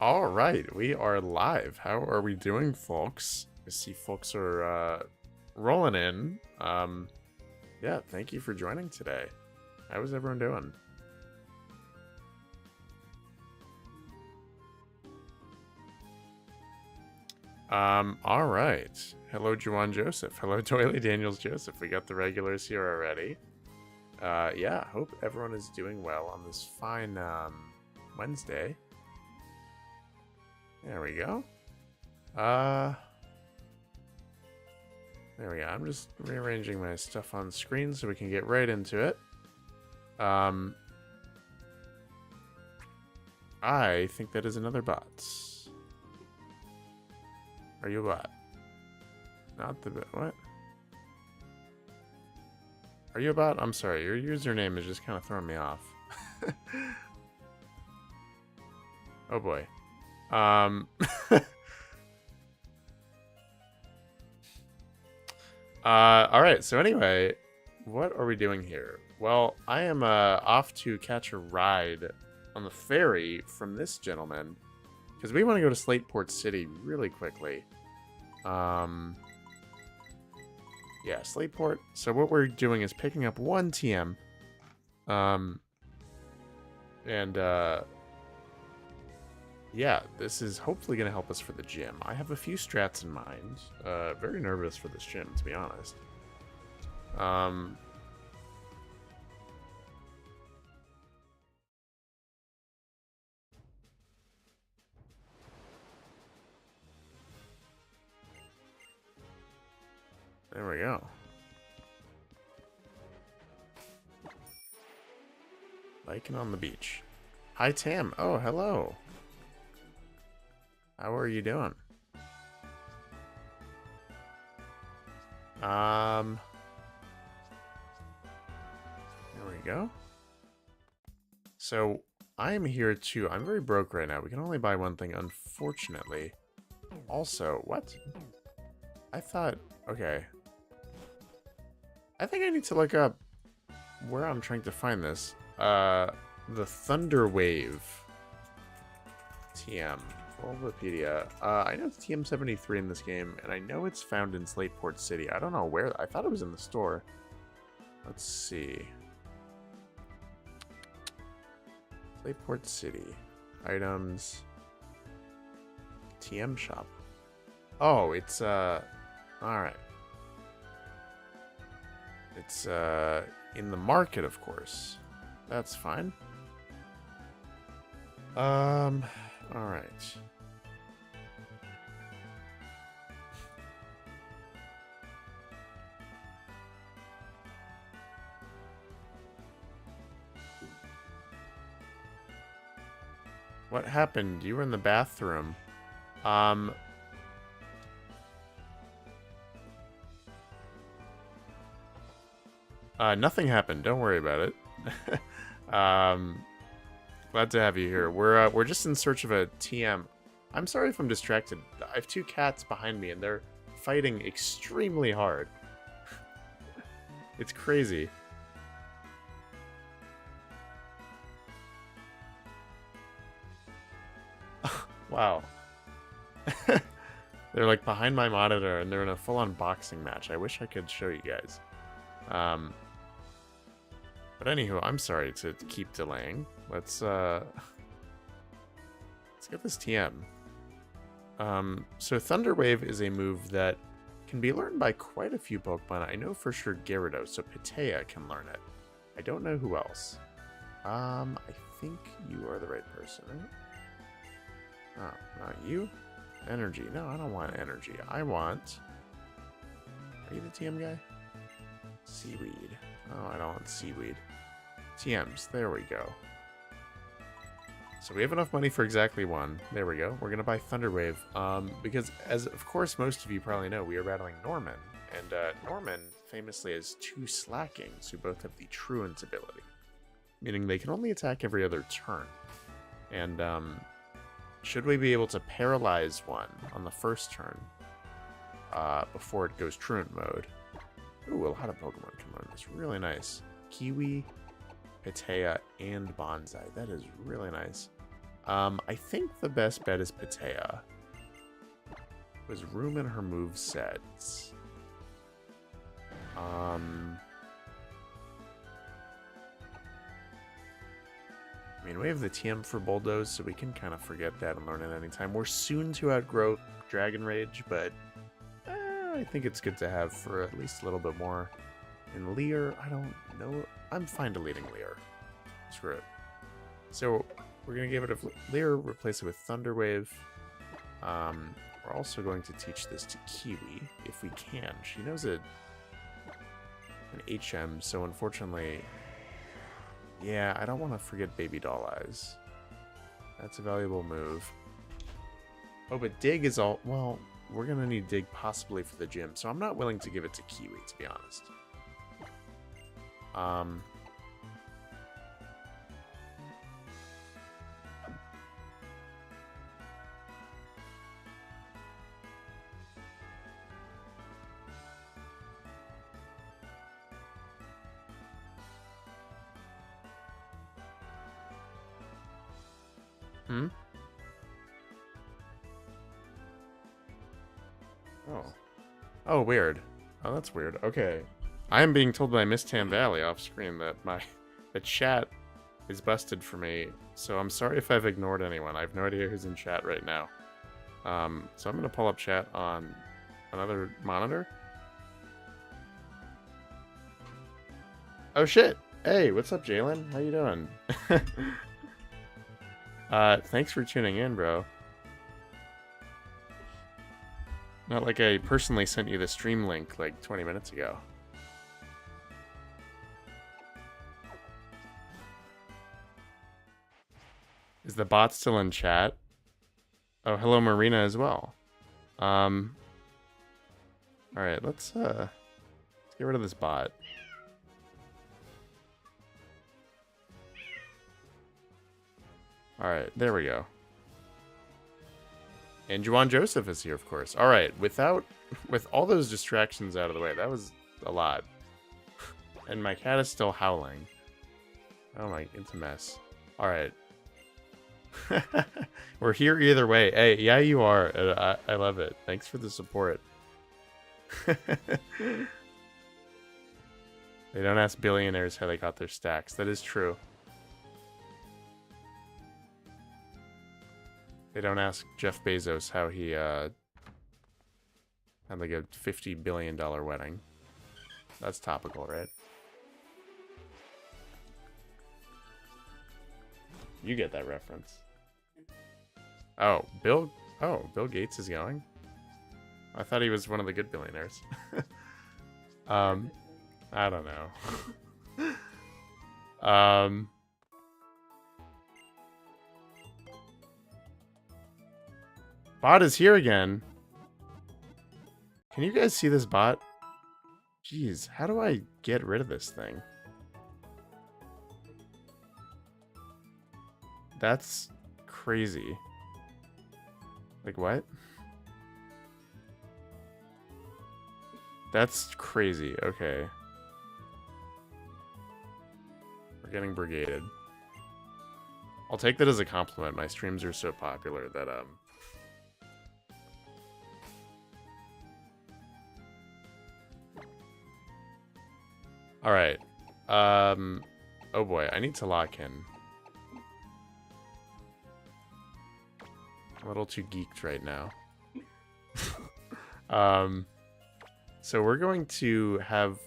All right, we are live. How are we doing, folks? I see folks are rolling in. Yeah, thank you for joining today. How is everyone doing? All right. Hello, Juwan Joseph. Hello, Doily Daniels Joseph. We got the regulars here already. Yeah, hope everyone is doing well on this fine Wednesday. There we go. There we go. I'm just rearranging my stuff on screen so we can get right into it. I think that is another bot. Are you a bot? Not the bot. What? Are you a bot? I'm sorry. Your username is just kind of throwing me off. Oh boy. Alright, so anyway, what are we doing here? Well, I am off to catch a ride on the ferry from this gentleman, because we want to go to Slateport City really quickly. Yeah, Slateport. So what we're doing is picking up one TM. Yeah, this is hopefully going to help us for the gym. I have a few strats in mind. Very nervous for this gym, to be honest. There we go. Biking on the beach. Hi, Tam. Oh, hello. How are you doing? There we go. So, I am here too. I'm very broke right now. We can only buy one thing, unfortunately. Also, what? I thought, okay. I think I need to look up where I'm trying to find this. The Thunder Wave TM. Wikipedia. I know it's TM73 in this game, and I know it's found in Slateport City. I don't know where. I thought it was in the store. Let's see. Slateport City. Items. TM shop. Oh, it's, alright. It's, in the market, of course. That's fine. Alright. What happened? You were in the bathroom. Nothing happened. Don't worry about it. Glad to have you here. We're just in search of a TM. I'm sorry if I'm distracted. I have two cats behind me, and they're fighting extremely hard. It's crazy. Wow. They're like behind my monitor, and they're in a full-on boxing match. I wish I could show you guys. But anywho, I'm sorry to keep delaying. Let's get this TM. So Thunder Wave is a move that can be learned by quite a few Pokemon. I know for sure Gyarados, so Patea can learn it. I don't know who else. I think you are the right person, right? Oh, not you? Energy. No, I don't want energy. I want... Are you the TM guy? Seaweed. Oh, I don't want seaweed. TMs. There we go. So we have enough money for exactly one. There we go. We're going to buy Thunder Wave. Because, as of course most of you probably know, we are battling Norman. And Norman famously has two Slackings who both have the Truant's ability. Meaning they can only attack every other turn. And, should we be able to paralyze one on the first turn before it goes Truant mode? Ooh, a lot of Pokemon come on. It's really nice. Kiwi, Patea, and Bonsai. That is really nice. I think the best bet is Patea. There's room in her move sets. I mean, we have the TM for Bulldoze, so we can kind of forget that and learn it anytime. We're soon to outgrow Dragon Rage, but I think it's good to have for at least a little bit more. In Leer, I don't know. I'm fine deleting Leer. Screw it. So we're going to give it a Leer, replace it with Thunder Wave. We're also going to teach this to Kiwi, if we can. She knows an HM, so unfortunately... Yeah, I don't want to forget Baby Doll Eyes. That's a valuable move. Oh, but Dig is all... Well, we're going to need Dig possibly for the gym, so I'm not willing to give it to Kiwi, to be honest. Oh. Oh, weird. Oh, that's weird. Okay. I am being told by Miss Tam Valley off screen that the chat is busted for me, so I'm sorry if I've ignored anyone. I have no idea who's in chat right now. So I'm going to pull up chat on another monitor. Oh, shit! Hey, what's up, Jalen? How you doing? Thanks for tuning in, bro. Not like I personally sent you the stream link like 20 minutes ago. Is the bot still in chat? Oh, hello Marina as well. Alright, let's get rid of this bot. Alright, there we go. And Juwan Joseph is here, of course. Alright, with all those distractions out of the way, that was a lot. And my cat is still howling. Oh my, it's a mess. Alright. We're here either way. Hey, yeah, you are. I love it. Thanks for the support. They don't ask billionaires how they got their stacks. That is true. They don't ask Jeff Bezos how he had like a $50 billion wedding. That's topical, right? You get that reference. Oh, Bill Gates is going? I thought he was one of the good billionaires. I don't know. Bot is here again. Can you guys see this bot? Jeez, how do I get rid of this thing? That's crazy. Like, what? That's crazy. Okay. We're getting brigaded. I'll take that as a compliment. My streams are so popular that, Alright. Oh boy, I need to lock in. I'm a little too geeked right now. So we're going to have...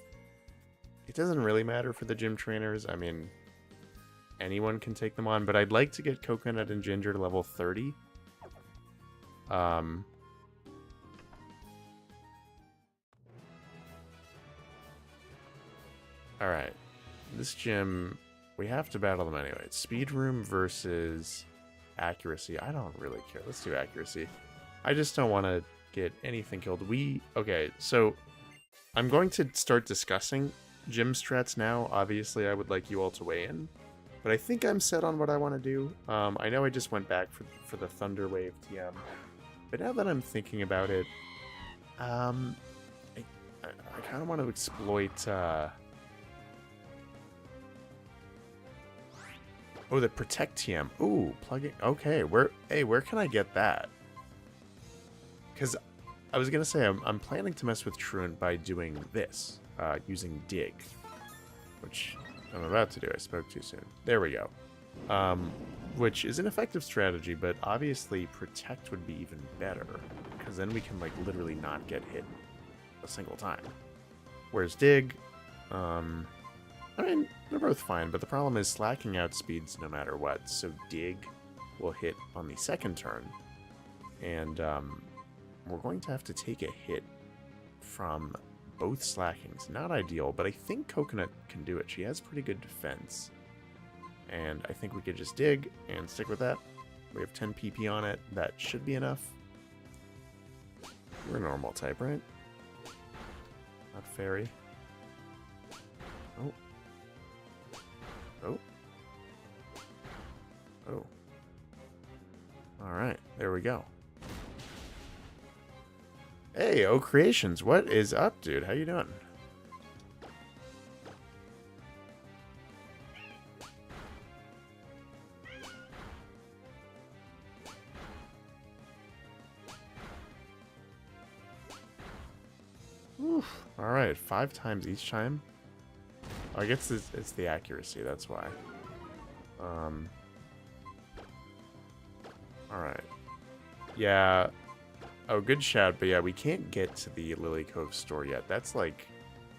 It doesn't really matter for the gym trainers. I mean, anyone can take them on, but I'd like to get Coconut and Ginger to level 30. Alright. This gym, we have to battle them anyway. It's speed room versus accuracy. I don't really care. Let's do accuracy. I just don't want to get anything killed. Okay, so I'm going to start discussing gym strats now. Obviously, I would like you all to weigh in, but I think I'm set on what I want to do. I know I just went back for the Thunder Wave TM, but now that I'm thinking about it, I kind of want to exploit... Oh, the protect TM. Ooh, plugin. Okay, where can I get that? Because I was gonna say I'm planning to mess with Truant by doing this, using dig, which I'm about to do. I spoke too soon. There we go. Which is an effective strategy, but obviously protect would be even better, because then we can like literally not get hit a single time. Whereas dig, I mean, they're both fine, but the problem is slacking out speeds no matter what. So dig will hit on the second turn, and we're going to have to take a hit from both slackings. Not ideal, but I think Coconut can do it. She has pretty good defense, and I think we could just dig and stick with that. We have 10 PP on it. That should be enough. We're a normal type, right? Not fairy. Oh. Oh. Oh. Alright, there we go. Hey, O Creations, what is up, dude? How you doing? Oof. Alright, 5 times each time. Oh, I guess it's the accuracy, that's why. Alright. Yeah. Oh, good shout, but yeah, we can't get to the Lily Cove store yet. That's like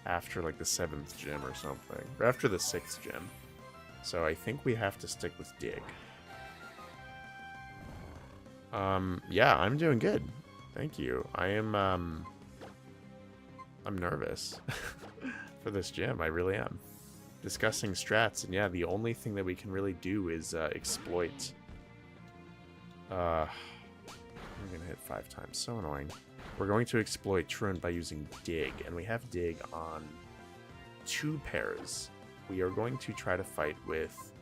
after like the 7th gym or something. Or after the 6th gym. So I think we have to stick with dig. Yeah, I'm doing good. Thank you. I'm nervous for this gym. I really am. Discussing strats, and yeah, the only thing that we can really do is exploit. I'm gonna hit 5 times. So annoying. We're going to exploit Truant by using dig, and we have dig on 2 pairs. We are going to try to fight with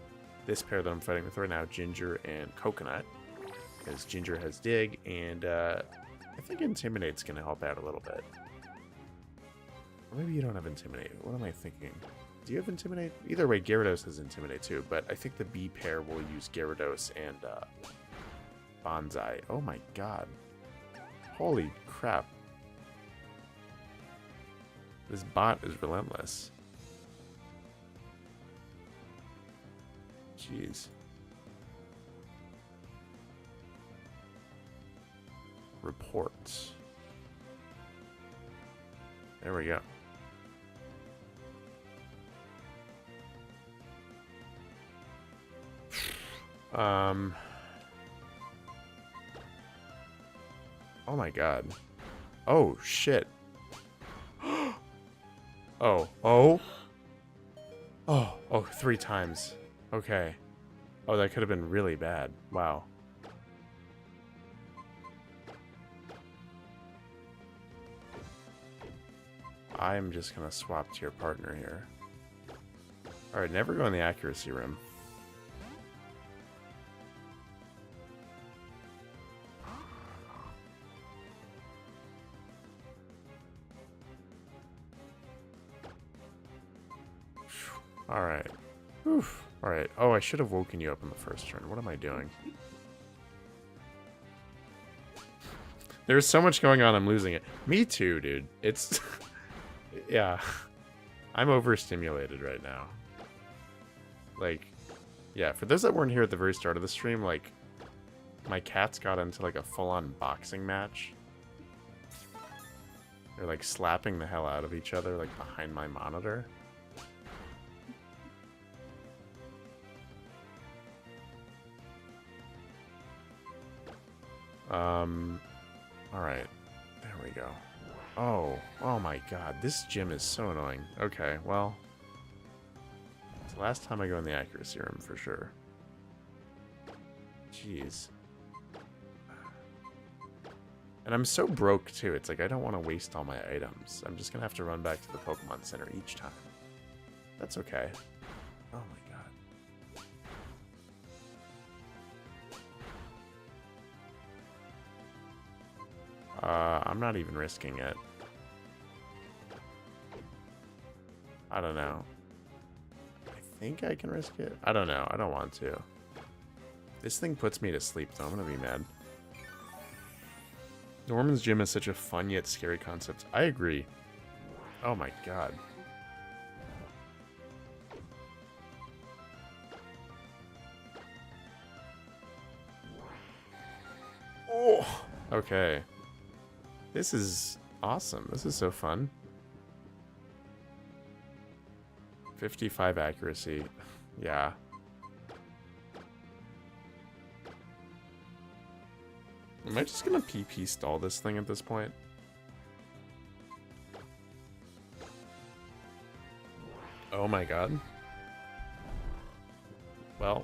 this pair that I'm fighting with right now, Ginger and Coconut, because Ginger has dig, and I think Intimidate's gonna help out a little bit. Or maybe you don't have Intimidate. What am I thinking? Do you have Intimidate? Either way, Gyarados has Intimidate too, but I think the B pair will use Gyarados and Bonsai. Oh my god. Holy crap. This bot is relentless. Jeez. Reports. There we go. Oh my god. Oh, shit. Oh. Oh. Oh, 3 times. Okay. Oh, that could have been really bad. Wow. I'm just gonna swap to your partner here. Alright, never go in the accuracy room. Alright. Alright. Oh, I should have woken you up in the first turn. What am I doing? There's so much going on, I'm losing it. Me too, dude. It's... yeah. I'm overstimulated right now. Like, yeah, for those that weren't here at the very start of the stream, like, my cats got into, like, a full-on boxing match. They're, like, slapping the hell out of each other, like, behind my monitor. Alright. There we go. Oh my god. This gym is so annoying. Okay, well. It's the last time I go in the accuracy room, for sure. Jeez. And I'm so broke, too. It's like, I don't want to waste all my items. I'm just gonna have to run back to the Pokemon Center each time. That's okay. Oh my god. I'm not even risking it. I don't know. I think I can risk it. I don't know. I don't want to. This thing puts me to sleep, though. I'm going to be mad. Norman's Gym is such a fun yet scary concept. I agree. Oh my god. Oh! Okay. This is awesome. This is so fun. 55 accuracy. Yeah. Am I just gonna PP stall this thing at this point? Oh my god. Well.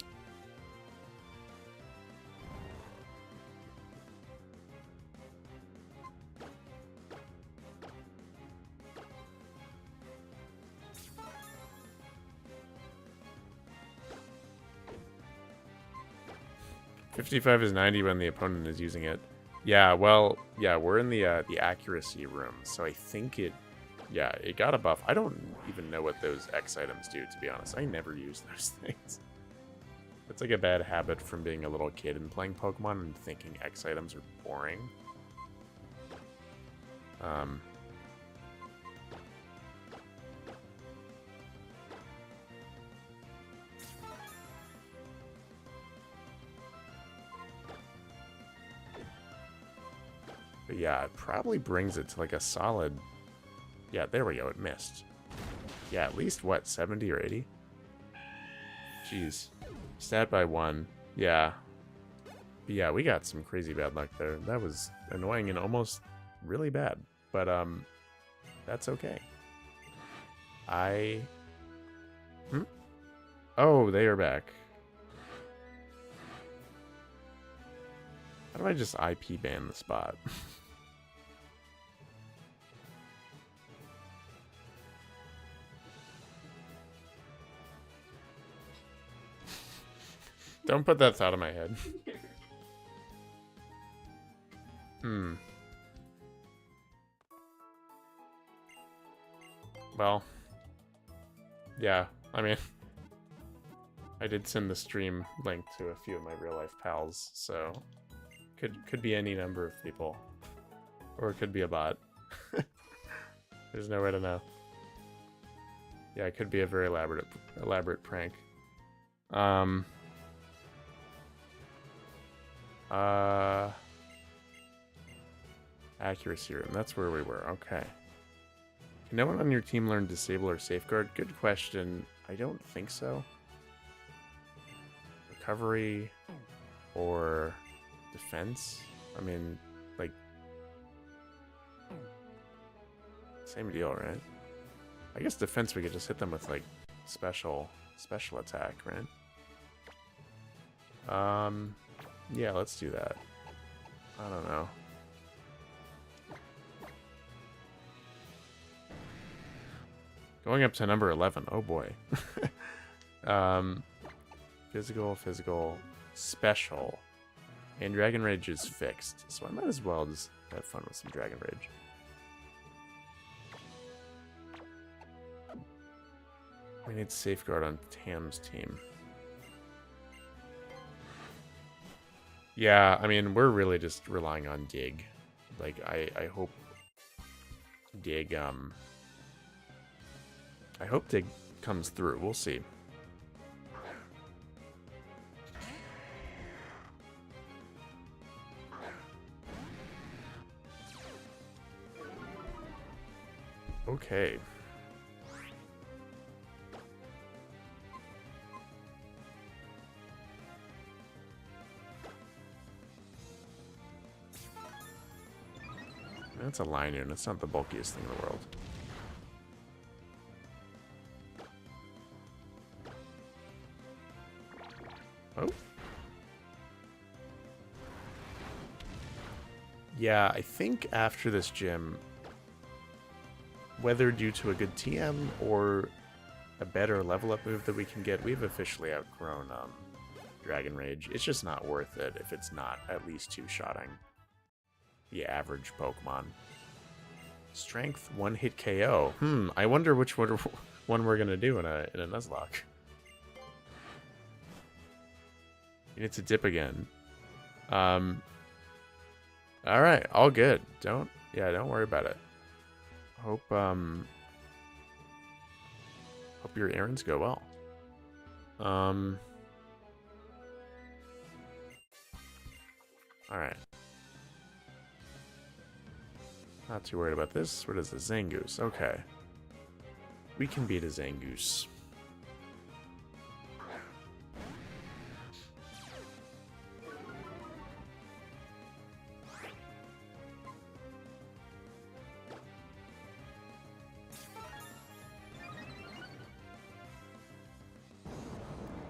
$55 is 90 when the opponent is using it. Yeah, well, yeah, we're in the accuracy room, so I think it, yeah, it got a buff. I don't even know what those X items do, to be honest. I never use those things. It's like a bad habit from being a little kid and playing Pokemon and thinking X items are boring. But yeah, it probably brings it to like a solid... Yeah, there we go, it missed. Yeah, at least, what, 70 or 80? Jeez. Stat by 1. Yeah. But yeah, we got some crazy bad luck there. That was annoying and almost really bad. But, that's okay. Oh, they are back. How do I just IP ban the spot? Don't put that thought in my head. Well. Yeah, I mean... I did send the stream link to a few of my real-life pals, so... Could be any number of people. Or it could be a bot. There's no way to know. Yeah, it could be a very elaborate prank. Accuracy room. That's where we were. Okay. Can no one on your team learn disable or safeguard? Good question. I don't think so. Recovery or defense? I mean, like, same deal, right? I guess defense, we could just hit them with like special attack, right? Yeah, let's do that. I don't know. Going up to number 11. Oh boy. Physical, special. And Dragon Rage is fixed, so I might as well just have fun with some Dragon Rage. We need Safeguard on Tam's team. Yeah, I mean, we're really just relying on Dig. Like, I hope Dig, I hope Dig comes through. We'll see. Okay. That's a Linoon. It's not the bulkiest thing in the world. Oh. Yeah, I think after this gym, whether due to a good TM or a better level up move that we can get, we've officially outgrown Dragon Rage. It's just not worth it if it's not at least two-shotting the average Pokemon. Strength, one hit KO. I wonder which one we're gonna do in a Nuzlocke. You need to dip again. All right, all good. Don't worry about it. Hope your errands go well. All right. Not too worried about this. What is the Zangoose? Okay. We can beat a Zangoose.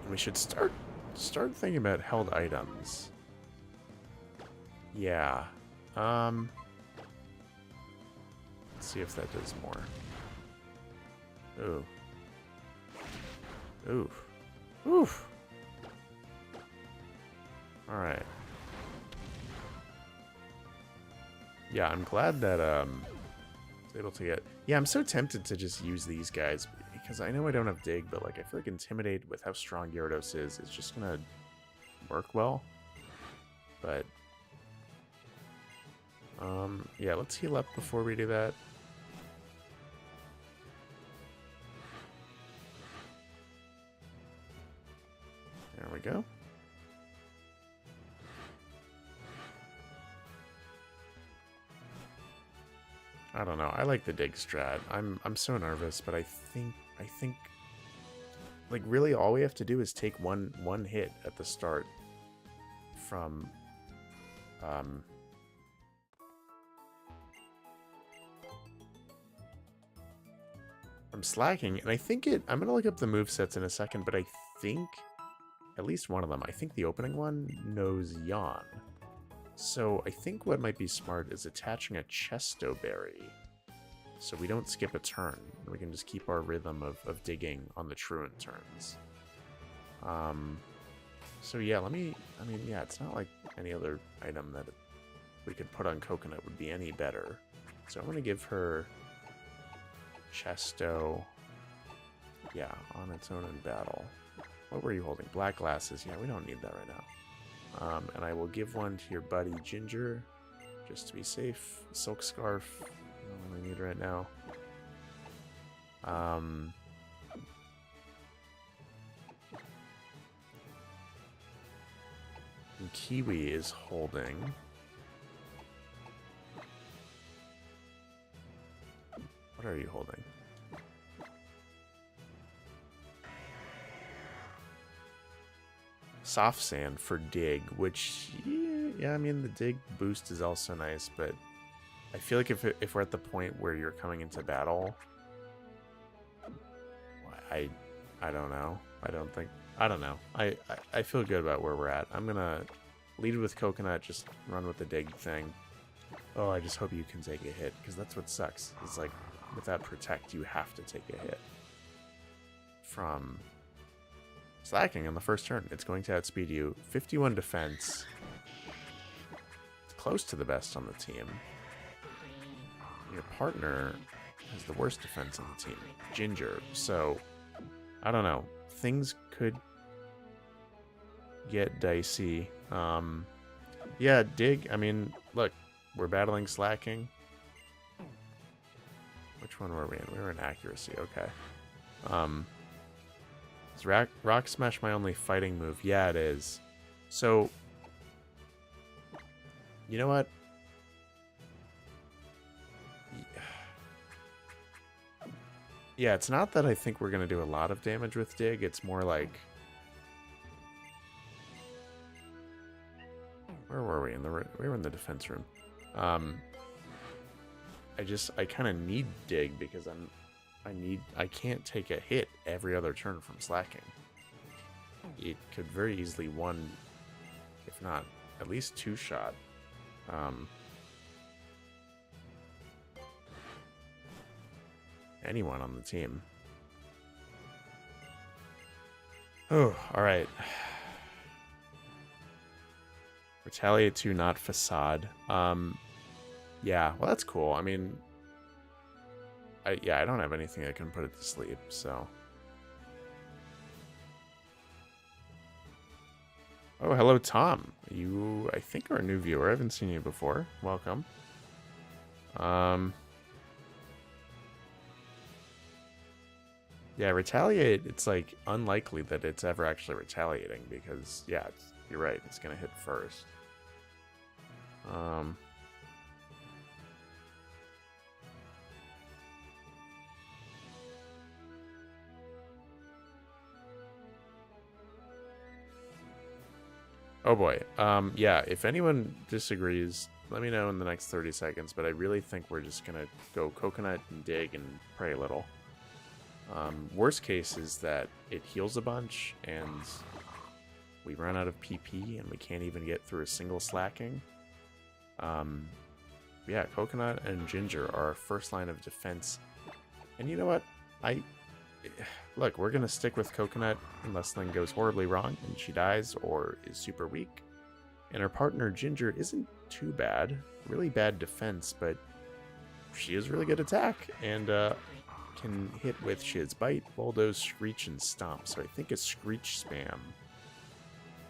We should start thinking about held items. Yeah. Let's see if that does more. Ooh. Oof. Oof. Alright. Yeah, I'm glad that I was able to get... Yeah, I'm so tempted to just use these guys because I know I don't have dig, but like I feel like Intimidate with how strong Gyarados is just gonna work well. But yeah, let's heal up before we do that. There we go. I don't know. I like the dig strat. I'm so nervous, but I think like really all we have to do is take one hit at the start from slacking, and I think I'm gonna look up the movesets in a second, but I think at least one of them, I think the opening one knows Yawn. So I think what might be smart is attaching a Chesto Berry so we don't skip a turn. We can just keep our rhythm of digging on the truant turns. So yeah, yeah, it's not like any other item that we could put on Coconut would be any better. So I'm going to give her Chesto, yeah, on its own in battle. What were you holding? Black glasses. Yeah, we don't need that right now. And I will give one to your buddy Ginger, just to be safe. Silk Scarf, I don't really need right now. And Kiwi is holding. What are you holding? Soft Sand for dig, which, yeah, I mean, the dig boost is also nice, but I feel like if we're at the point where you're coming into battle, I don't know. I don't know. I feel good about where we're at. I'm gonna lead with Coconut, just run with the dig thing. Oh, I just hope you can take a hit, because that's what sucks. It's like, without Protect, you have to take a hit from slacking on the first turn. It's going to outspeed you. 51 defense. It's close to the best on the team. Your partner has the worst defense on the team, Ginger. So, I don't know. Things could get dicey. Yeah, dig. I mean, look, we're battling slacking. Which one were we in? We were in accuracy. Okay. Is Rock Smash my only fighting move? Yeah, it is. So, you know what? Yeah, it's not that I think we're going to do a lot of damage with dig. It's more like... Where were we? We were in the defense room. I kind of need dig because I can't take a hit every other turn from slacking. It could very easily one, if not at least two shot. Anyone on the team. Oh, all right. Retaliate to, not Facade. Yeah, well, that's cool. I mean, I don't have anything that can put it to sleep, so. Oh, hello, Tom. You, I think, are a new viewer. I haven't seen you before. Welcome. Yeah, retaliate, it's like unlikely that it's ever actually retaliating because, yeah, you're right, it's gonna hit first. Oh boy. Yeah, if anyone disagrees, let me know in the next 30 seconds, but I really think we're just gonna go coconut and dig and pray a little. Worst case is that it heals a bunch and we run out of PP and we can't even get through a single slacking. Yeah, coconut and ginger are our first line of defense. And you know what? Look, we're gonna stick with coconut unless something goes horribly wrong and she dies or is super weak. And her partner ginger isn't too bad. Really bad defense, but she has really good attack and can hit with Shiz's Bite, Bulldoze, Screech, and Stomp. So I think a Screech spam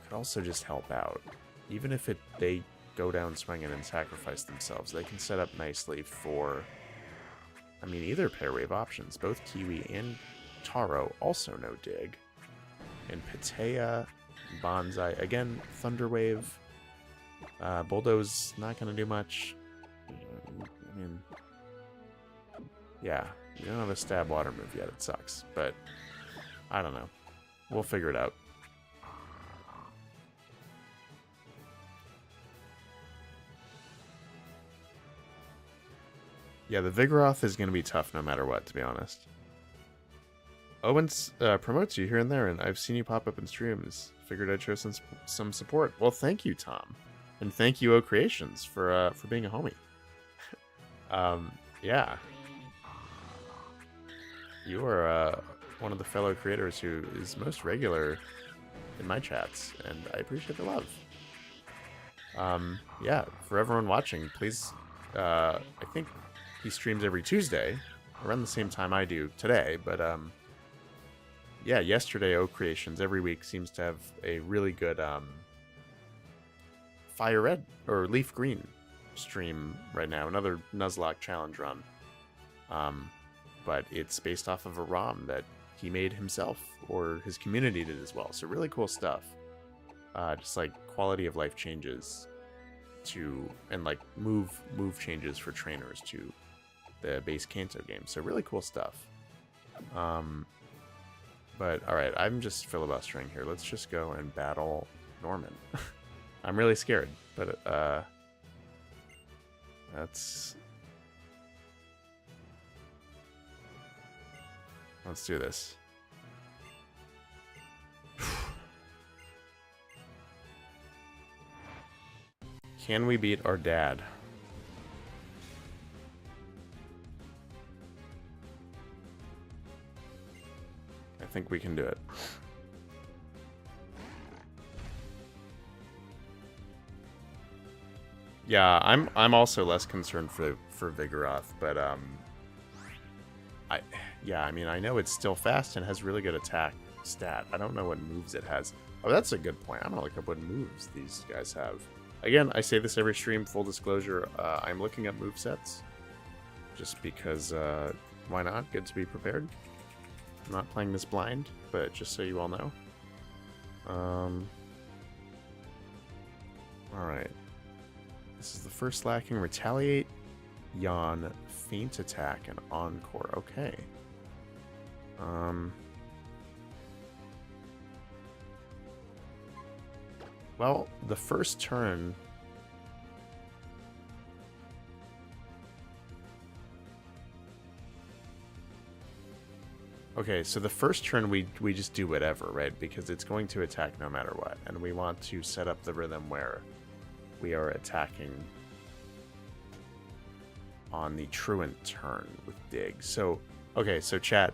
could also just help out. Even if they go down swinging and sacrifice themselves, they can set up nicely for, I mean, either pair wave options. Both Kiwi and Taro also no dig. And Patea, Bonsai, again, Thunder Wave. Bulldoze not going to do much. I mean, yeah, you don't have a stab water move yet. It sucks, but I don't know. We'll figure it out. Yeah, the Vigoroth is going to be tough no matter what, to be honest. Owen promotes you here and there, and I've seen you pop up in streams. Figured I'd show some support. Well, thank you, Tom. And thank you, O Creations, for being a homie. Yeah. You are one of the fellow creators who is most regular in my chats, and I appreciate the love. Yeah, for everyone watching, please, I think he streams every Tuesday, around the same time I do today, but yeah, yesterday O Creations every week seems to have a really good Fire Red or Leaf Green stream right now, another Nuzlocke challenge run. But it's based off of a ROM that he made himself, or his community did as well. So really cool stuff. Just like quality of life changes to, and like move changes for trainers to the base Kanto game. So really cool stuff. But alright, I'm just filibustering here. Let's just go and battle Norman. I'm really scared, but let's do this. Can we beat our dad? I think we can do it. Yeah, I'm also less concerned for Vigoroth, but I mean, I know it's still fast and has really good attack stat. I don't know what moves it has. Oh, that's a good point. I don't look up what moves these guys have. Again, I say this every stream, full disclosure, I'm looking up movesets. Just because, why not? Good to be prepared. I'm not playing this blind, but just so you all know. Alright. This is the first lacking. Retaliate, Yawn, Feint Attack, and Encore. Okay. Well, the first turn... Okay, so the first turn we just do whatever, right? Because it's going to attack no matter what. And we want to set up the rhythm where we are attacking on the truant turn with dig. So, okay, so chat,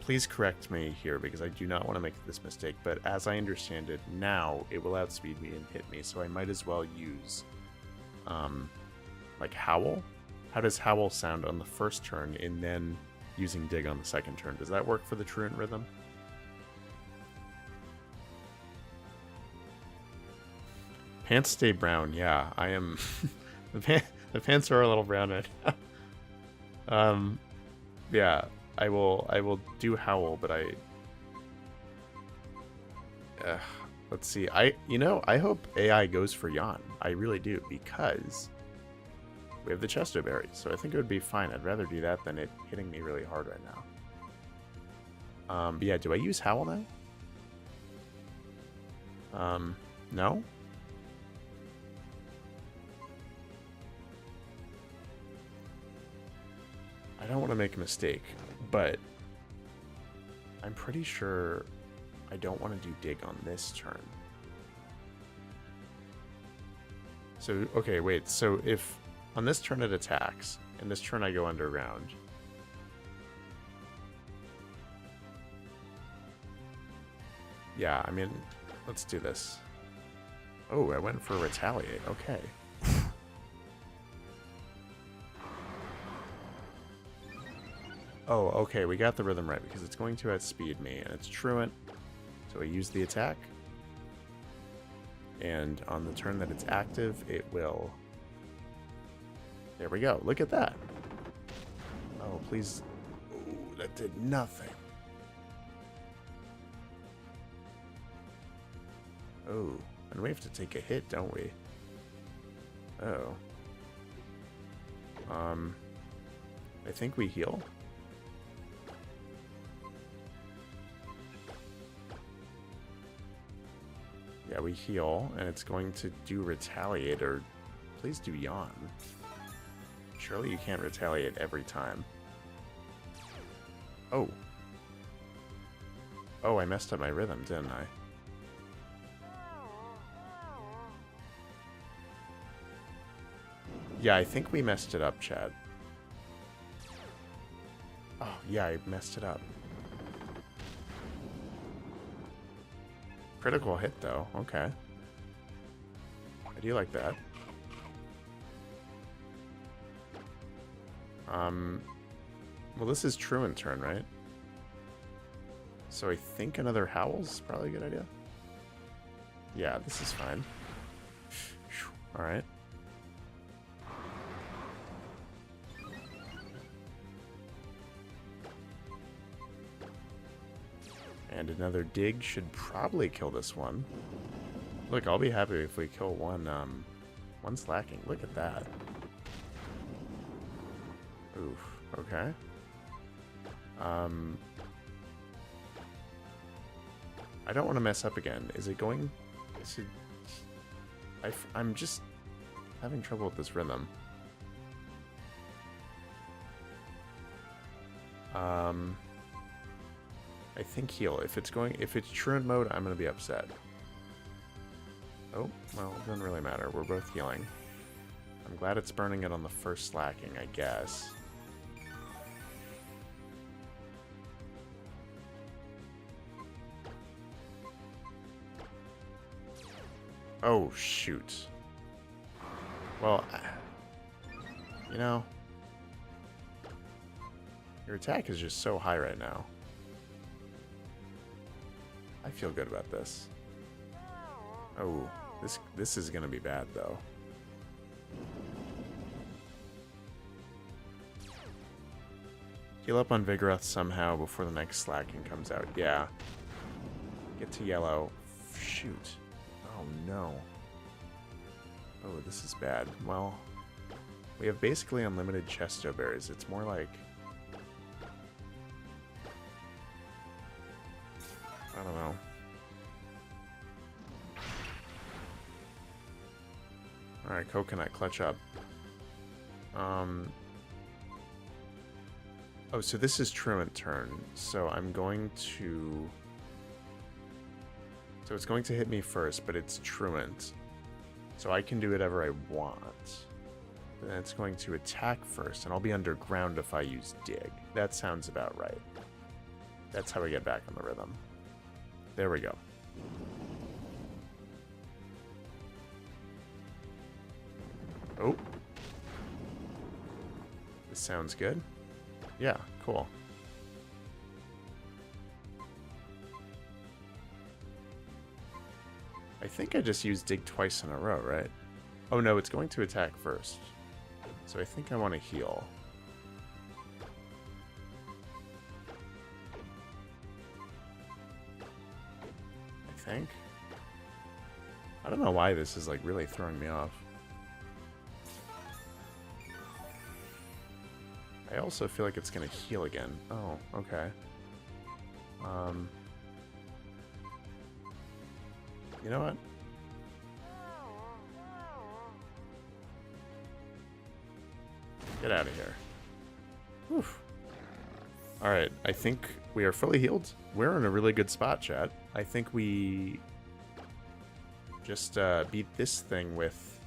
please correct me here because I do not want to make this mistake, but as I understand it, now it will outspeed me and hit me, so I might as well use, like Howl? How does Howl sound on the first turn and then using dig on the second turn? Does that work for the truant rhythm? pants stay brown. Yeah, I am. The pants are a little brown right now. Yeah, I will do Howl, but let's see. I hope AI goes for Yawn. I really do, because we have the Chesto Berry, so I think it would be fine. I'd rather do that than it hitting me really hard right now. But yeah, do I use Howl now? No? I don't want to make a mistake, but I'm pretty sure I don't want to do Dig on this turn. So, okay, wait. So if on this turn it attacks, and this turn I go underground. Yeah, I mean, let's do this. Oh, I went for Retaliate. Okay. Oh, okay, we got the rhythm right, because it's going to outspeed me, and it's Truant. So I use the attack. And on the turn that it's active, it will... There we go. Look at that. Oh, please. Ooh, that did nothing. Oh, and we have to take a hit, don't we? Oh. I think we heal. Yeah, we heal, and it's going to do Retaliate, or please do Yawn. Surely you can't Retaliate every time. Oh. Oh, I messed up my rhythm, didn't I? Yeah, I think we messed it up, Chad. Oh, yeah, I messed it up. Critical hit, though. Okay. I do like that. Well, this is Truant turn, right? So I think another Howl's probably a good idea. Yeah, this is fine. Alright. And another Dig should probably kill this one. Look, I'll be happy if we kill one slacking. Look at that. Oof, okay. I don't want to mess up again. Is it going to... I'm just having trouble with this rhythm. I think heal. If it's truant mode, I'm gonna be upset. Oh, well, it doesn't really matter. We're both healing. I'm glad it's burning it on the first slacking, I guess. Oh, shoot. Well, you know, your attack is just so high right now. I feel good about this. Oh, this is gonna be bad though. Heal up on Vigoroth somehow before the next slacking comes out. Yeah. Get to yellow. Shoot. Oh no. Oh, this is bad. Well, we have basically unlimited Chesto Berries. It's more like... I don't know. Alright, Coconut, clutch up. Oh, so this is Truant turn. So I'm going to... So it's going to hit me first, but it's Truant. So I can do whatever I want. Then it's going to attack first, and I'll be underground if I use Dig. That sounds about right. That's how we get back on the rhythm. There we go. Oh. This sounds good. Yeah, cool. I think I just used dig twice in a row, right? Oh no, it's going to attack first. So I think I want to heal. I think. I don't know why this is like really throwing me off. I also feel like it's gonna heal again. Oh, okay. You know what? Get out of here. Whew. Alright, I think we are fully healed. We're in a really good spot, chat. I think we just beat this thing with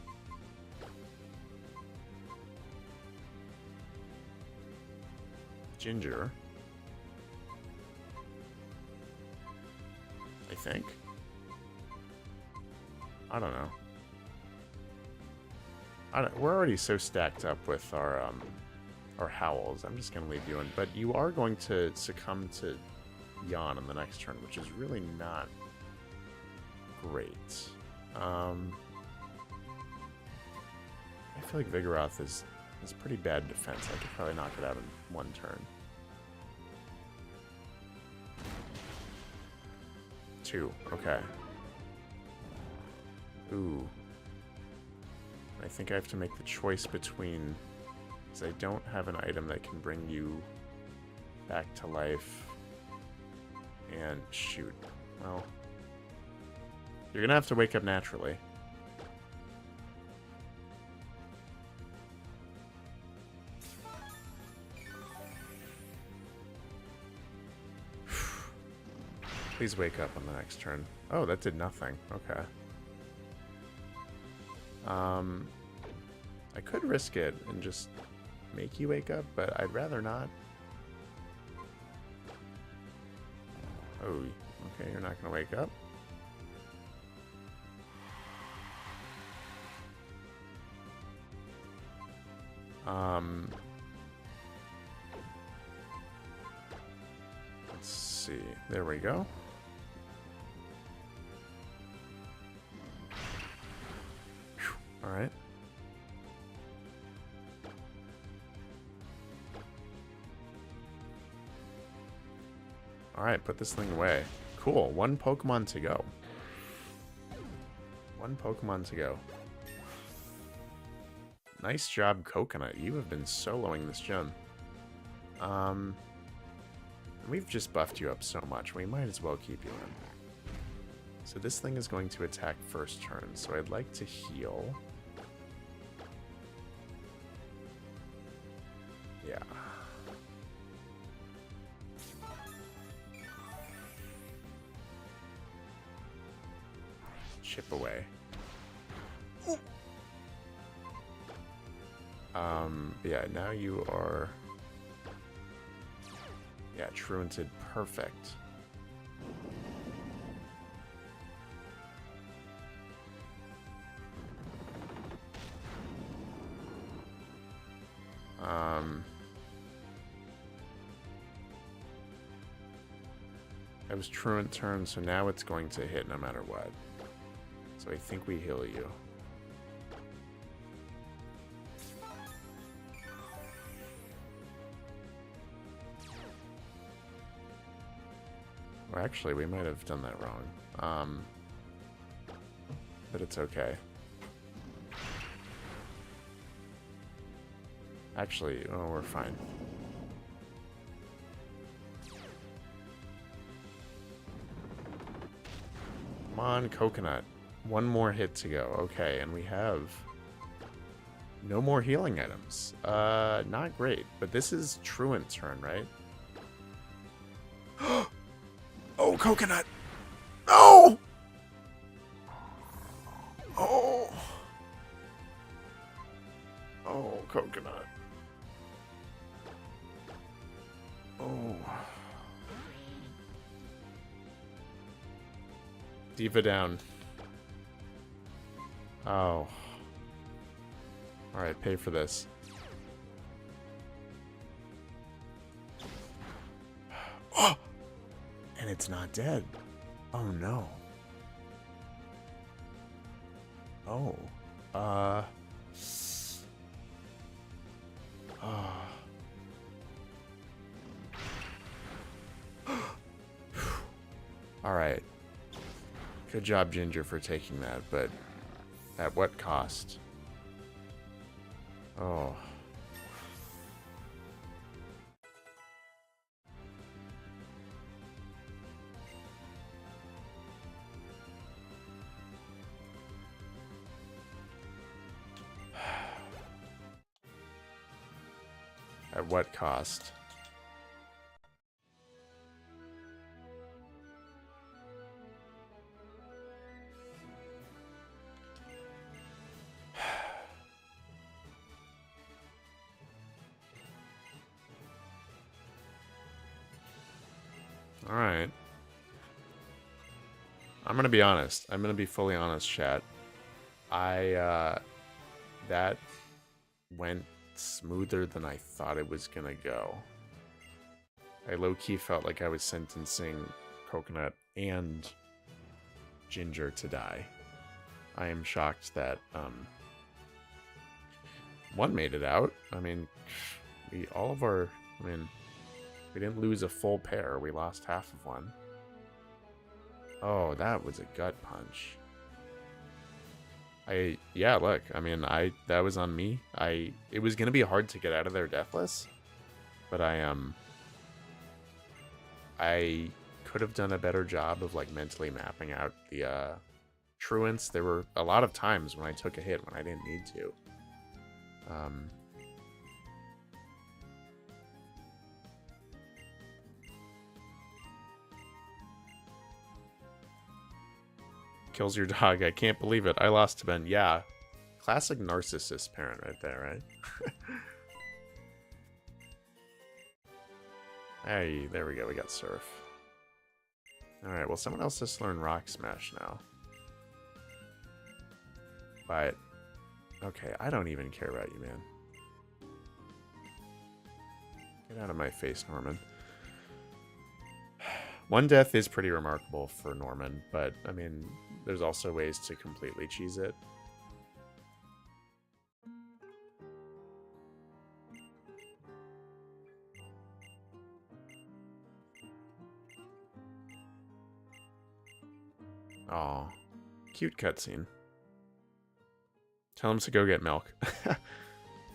Ginger. I think. I don't know. We're already so stacked up with our howls. I'm just gonna leave you in, but you are going to succumb to Yawn on the next turn, which is really not great. I feel like Vigoroth is pretty bad defense. I could probably knock it out in one turn. 2. Okay. Ooh. I think I have to make the choice between, because I don't have an item that can bring you back to life, and shoot. Well, you're gonna have to wake up naturally. Please wake up on the next turn. Oh, that did nothing. Okay. I could risk it and just make you wake up, but I'd rather not. Oh, okay, you're not gonna wake up. Let's see. There we go. All right. All right, put this thing away. Cool. 1 Pokemon to go. 1 Pokemon to go. Nice job, Coconut. You have been soloing this gym. We've just buffed you up so much. We might as well keep you in. So this thing is going to attack first turn. So I'd like to heal. Yeah. Chip away. Yeah, now you are... Yeah, truanted. Perfect. It was truant turn, so now it's going to hit no matter what. So I think we heal you. Well, actually, we might have done that wrong. But it's okay. Actually, oh, we're fine. Come on, Coconut. 1 more hit to go. Okay, and we have no more healing items. Not great, but this is truant turn, right? Oh, Coconut! No! Oh! Oh, Coconut. Oh. Diva down. Oh. Alright, pay for this. Oh! And it's not dead. Oh no. Oh. Oh. All right. Good job, Ginger, for taking that, but at what cost? Oh. At what cost? All right. I'm going to be honest. I'm going to be fully honest, chat. That went smoother than I thought it was going to go. I low-key felt like I was sentencing Coconut and Ginger to die. I am shocked that one made it out. I mean, we didn't lose a full pair. We lost half of one. Oh, that was a gut punch. Yeah, look, I mean, that was on me. It was gonna be hard to get out of there deathless, but I could have done a better job of like mentally mapping out the truants. There were a lot of times when I took a hit when I didn't need to. Kills your dog. I can't believe it. I lost to Ben. Yeah. Classic narcissist parent right there, right? Hey, there we go. We got Surf. Alright, well, someone else has to learn Rock Smash now. But, okay, I don't even care about you, man. Get out of my face, Norman. One death is pretty remarkable for Norman, but, I mean, there's also ways to completely cheese it. Aw, cute cutscene. Tell him to go get milk.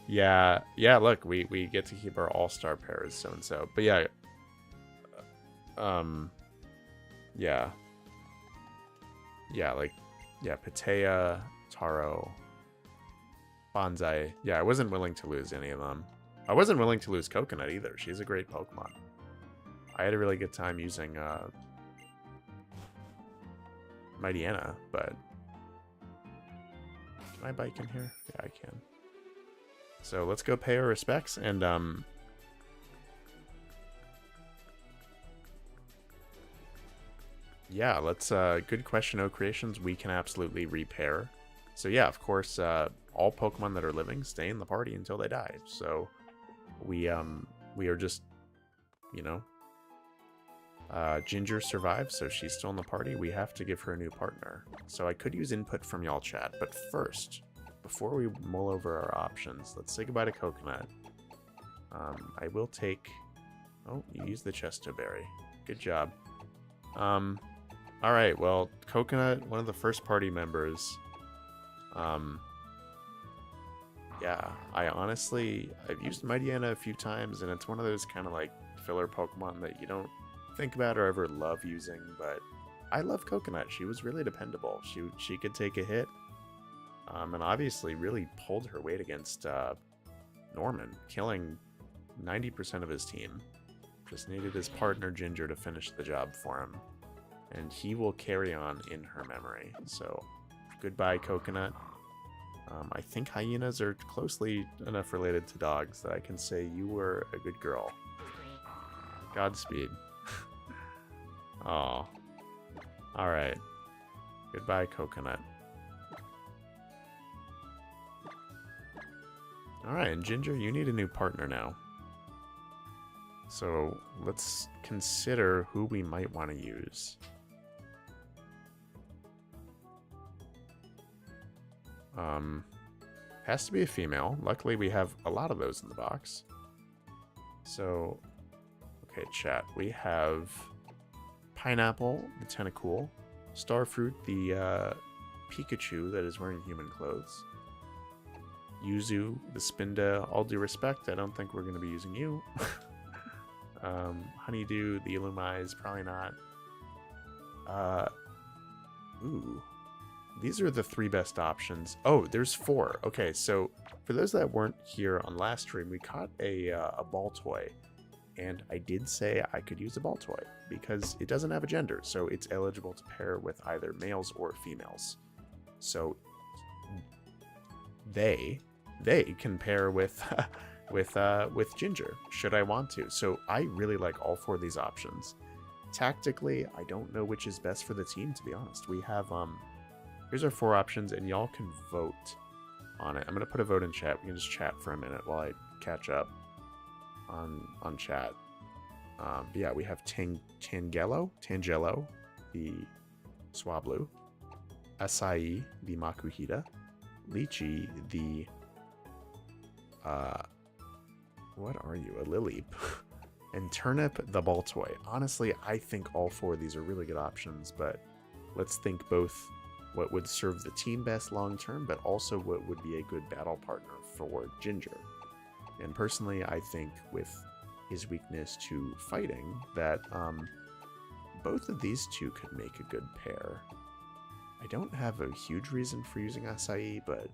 Yeah, look, we get to keep our all-star pairs, so-and-so. But yeah, Patea, Taro, Bonsai. Yeah, I wasn't willing to lose any of them. I wasn't willing to lose Coconut either. She's a great Pokemon. I had a really good time using Mightyena, but can I bike in here? Yeah, I can. So let's go pay our respects and yeah, let's good question, O Creations. We can absolutely repair. So yeah, of course, all Pokemon that are living stay in the party until they die. So we are just, you know, Ginger survives, so she's still in the party. We have to give her a new partner. So I could use input from y'all chat, but first, before we mull over our options, let's say goodbye to Coconut. I will take... Oh, you used the Chesto Berry. Good job. Alright, well, Coconut, one of the first party members. Yeah, I've used Mightyena a few times, and it's one of those kind of like filler Pokemon that you don't think about or ever love using, but I love Coconut. She was really dependable. She could take a hit, and obviously really pulled her weight against Norman, killing 90% of his team. Just needed his partner Ginger to finish the job for him, and he will carry on in her memory. So goodbye, Coconut. I think hyenas are closely enough related to dogs that I can say you were a good girl. Godspeed. Aw. Alright. Goodbye, Coconut. Alright, and Ginger, you need a new partner now. So let's consider who we might want to use. Has to be a female. Luckily, we have a lot of those in the box. So, okay, chat. We have Pineapple, the Tentacool, Starfruit, the Pikachu that is wearing human clothes, Yuzu, the Spinda. All due respect, I don't think we're going to be using you. Honeydew, the Illumise, probably not. Ooh. These are the 3 best options. Oh, there's 4. Okay, so for those that weren't here on last stream, we caught a ball toy. And I did say I could use a ball toy because it doesn't have a gender, so it's eligible to pair with either males or females. So they can pair with with Ginger should I want to. So I really like all 4 of these options. Tactically, I don't know which is best for the team, to be honest. We have here's our 4 options, and y'all can vote on it. I'm gonna put a vote in chat. We can just chat for a minute while I catch up on chat. But yeah, we have Tangelo, the Swablu, Acai, the Makuhita, Lychee, the what are you? A Lilip, and Turnip, the ball toy. Honestly, I think all 4 of these are really good options, but let's think both what would serve the team best long term, but also what would be a good battle partner for Ginger. And personally, I think with his weakness to fighting, that both of these 2 could make a good pair. I don't have a huge reason for using Acai, but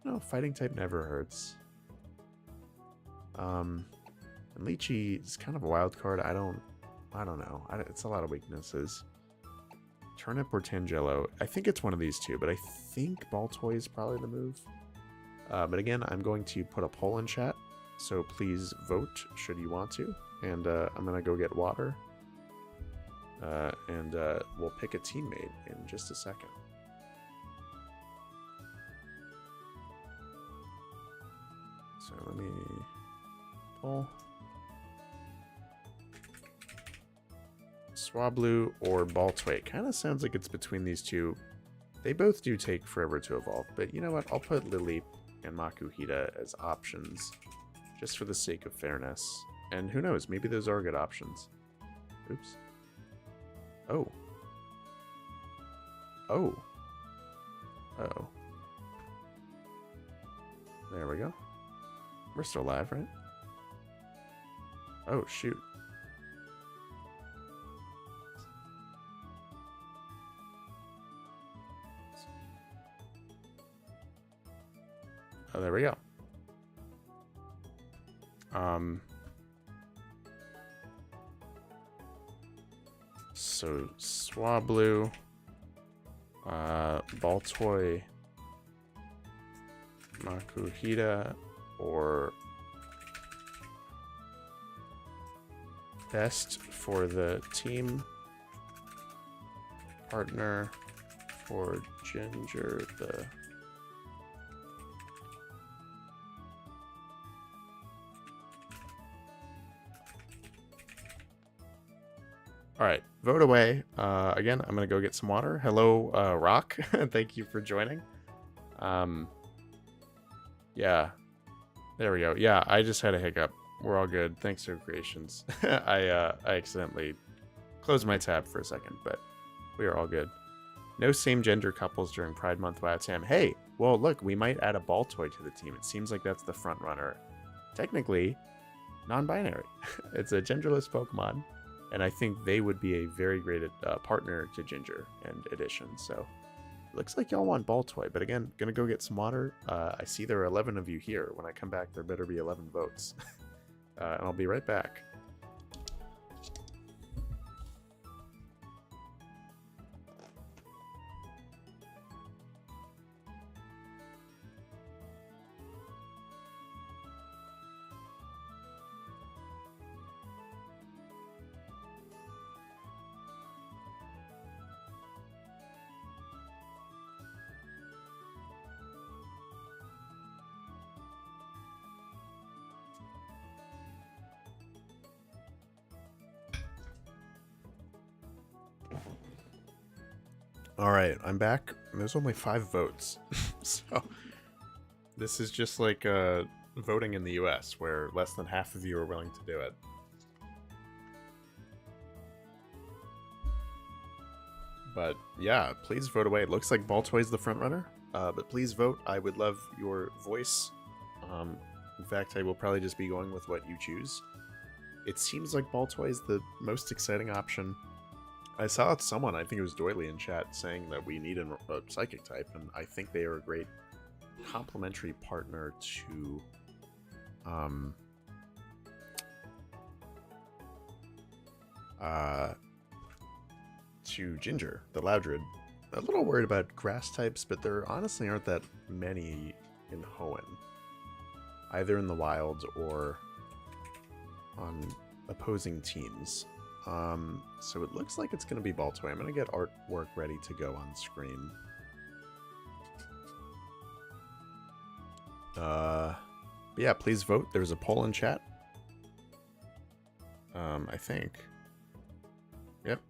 no, fighting type never hurts. And Lychee is kind of a wild card. I don't know. It's a lot of weaknesses. Turnip or Tangelo. I think it's one of these 2, but I think Ball Toy is probably the move. But again, I'm going to put a poll in chat, so please vote should you want to. And I'm going to go get water. And we'll pick a teammate in just a second. So let me poll. Swablu or Baltoy. Kind of sounds like it's between these 2. They both do take forever to evolve, but you know what? I'll put Lilip and Makuhita as options just for the sake of fairness. And who knows? Maybe those are good options. Oops. Oh. Oh. Uh-oh. There we go. We're still live, right? Oh, shoot. Oh, there we go. So Swablu, Baltoy, Makuhita, or best for the team partner for Ginger the All right, vote away. Again, I'm gonna go get some water. Hello, Rock. Thank you for joining. Yeah, there we go. Yeah, I just had a hiccup. We're all good. Thanks to creations. I accidentally closed my tab for a second, but we are all good. No same gender couples during Pride Month. Wow, Tam. Hey, well, look, we might add a ball toy to the team. It seems like that's the front runner. Technically, non-binary. It's a genderless Pokemon. And I think they would be a very great partner to Ginger and Edition. So, looks like y'all want Ball Toy. But again, gonna go get some water. I see there are 11 of you here. When I come back, there better be 11 votes. And I'll be right back. All right, I'm back. There's only 5 votes. So this is just like voting in the US, where less than half of you are willing to do it. But yeah, please vote away. It looks like Baltoy's the front runner, but please vote. I would love your voice. In fact, I will probably just be going with what you choose. It seems like Baltoy is the most exciting option. I saw someone, I think it was Doily in chat, saying that we need a psychic type, and I think they are a great complementary partner to Ginger, the Loudred. A little worried about grass types, but there honestly aren't that many in Hoenn, either in the wild or on opposing teams. So it looks like it's going to be Baltoy. I'm going to get artwork ready to go on screen. But yeah, please vote. There's a poll in chat. I think. Yep.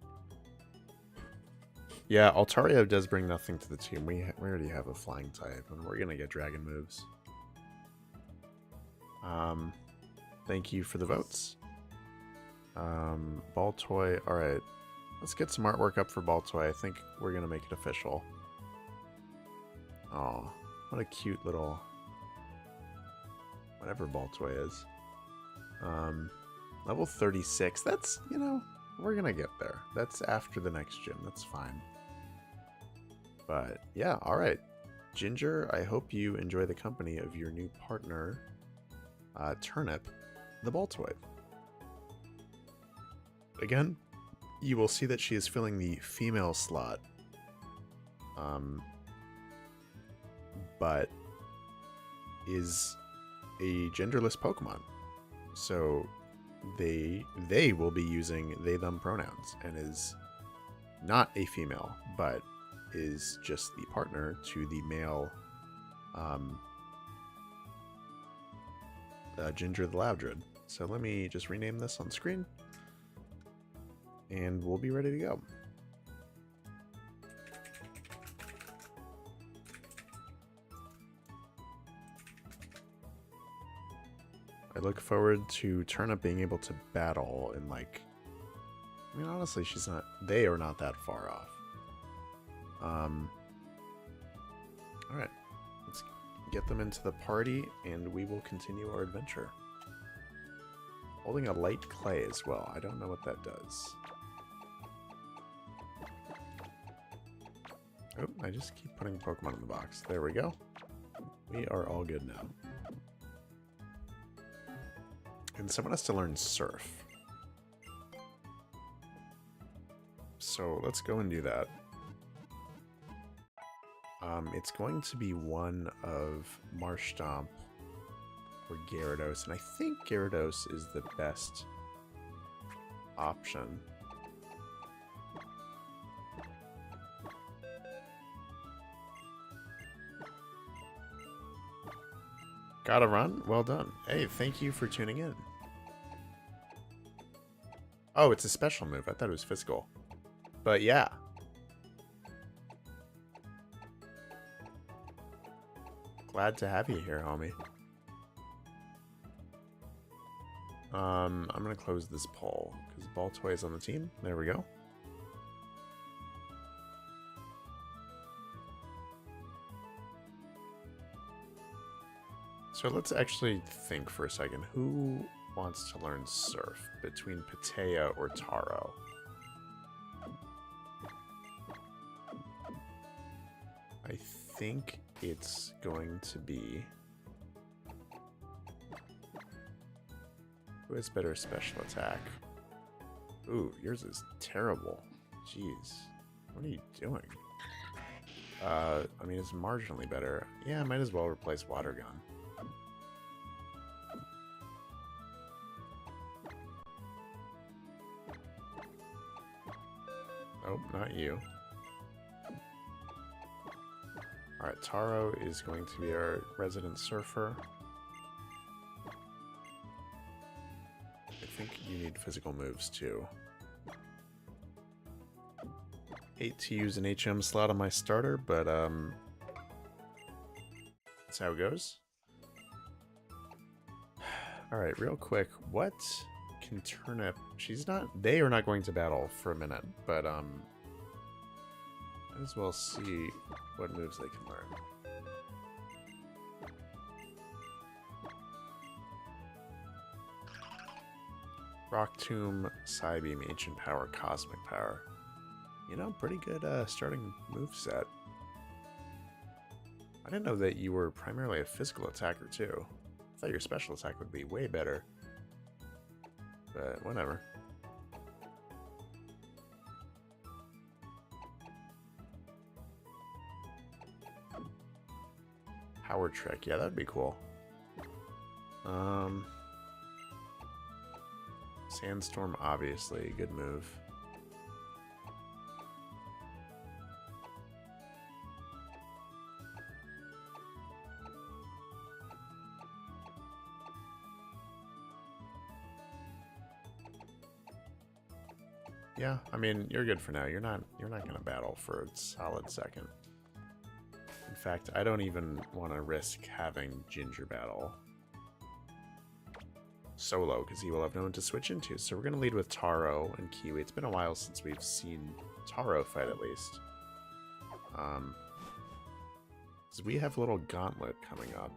Yeah, Altario does bring nothing to the team. We already have a flying type, and we're going to get dragon moves. Thank you for the votes. Baltoy. Alright. Let's get some artwork up for Baltoy. I think we're going to make it official. Oh, what a cute little... whatever Baltoy is. Level 36. That's, you know, we're going to get there. That's after the next gym. That's fine. But, yeah, alright. Ginger, I hope you enjoy the company of your new partner, Turnip, the Baltoy. Again, you will see that she is filling the female slot. But is a genderless Pokemon. So they will be using they them pronouns and is not a female, but is just the partner to the male Ginger the Loudred. So let me just rename this on screen and we'll be ready to go. I look forward to Turnip being able to battle in, like, I mean, honestly, they are not that far off. Alright, let's get them into the party and we will continue our adventure. Holding a light clay as well. I don't know what that does. Oh, I just keep putting Pokemon in the box. There we go. We are all good now. And someone has to learn Surf. So let's go and do that. It's going to be one of Marshtomp or Gyarados, and I think Gyarados is the best option. Gotta run? Well done. Hey, thank you for tuning in. Oh, it's a special move. I thought it was physical. But yeah. Glad to have you here, homie. I'm gonna close this poll because Baltoy is on the team. There we go. So let's actually think for a second. Who wants to learn Surf between Patea or Taro? I think it's going to be... Who has better special attack? Ooh, yours is terrible. Jeez. What are you doing? I mean, it's marginally better. Yeah, I might as well replace Water Gun. Oh, not you. Alright, Taro is going to be our resident surfer. I think you need physical moves too. Hate to use an HM slot on my starter, but That's how it goes. Alright, real quick, what can Turnip... They are not going to battle for a minute, but, might as well see what moves they can learn. Rock Tomb, Psybeam, Ancient Power, Cosmic Power. You know, pretty good starting moveset. I didn't know that you were primarily a physical attacker, too. I thought your special attack would be way better. But whatever. Power Trick, yeah, that'd be cool. Sandstorm, obviously, good move. Yeah, I mean, you're good for now. You're not gonna battle for a solid second. In fact, I don't even want to risk having Ginger battle solo, because he will have no one to switch into. So we're going to lead with Taro and Kiwi. It's been a while since we've seen Taro fight, at least. So we have a little gauntlet coming up.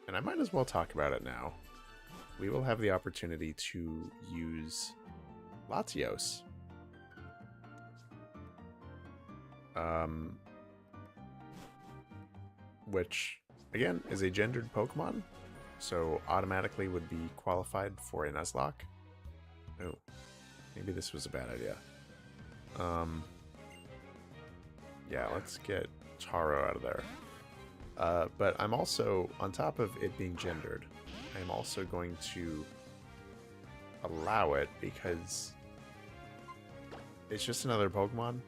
And I might as well talk about it now. We will have the opportunity to use Latios. Which, again, is a gendered Pokemon. So automatically would be qualified for a Nuzlocke. Oh, maybe this was a bad idea. Yeah, let's get Taro out of there. But I'm also, on top of it being gendered, I'm also going to allow it because it's just another Pokemon,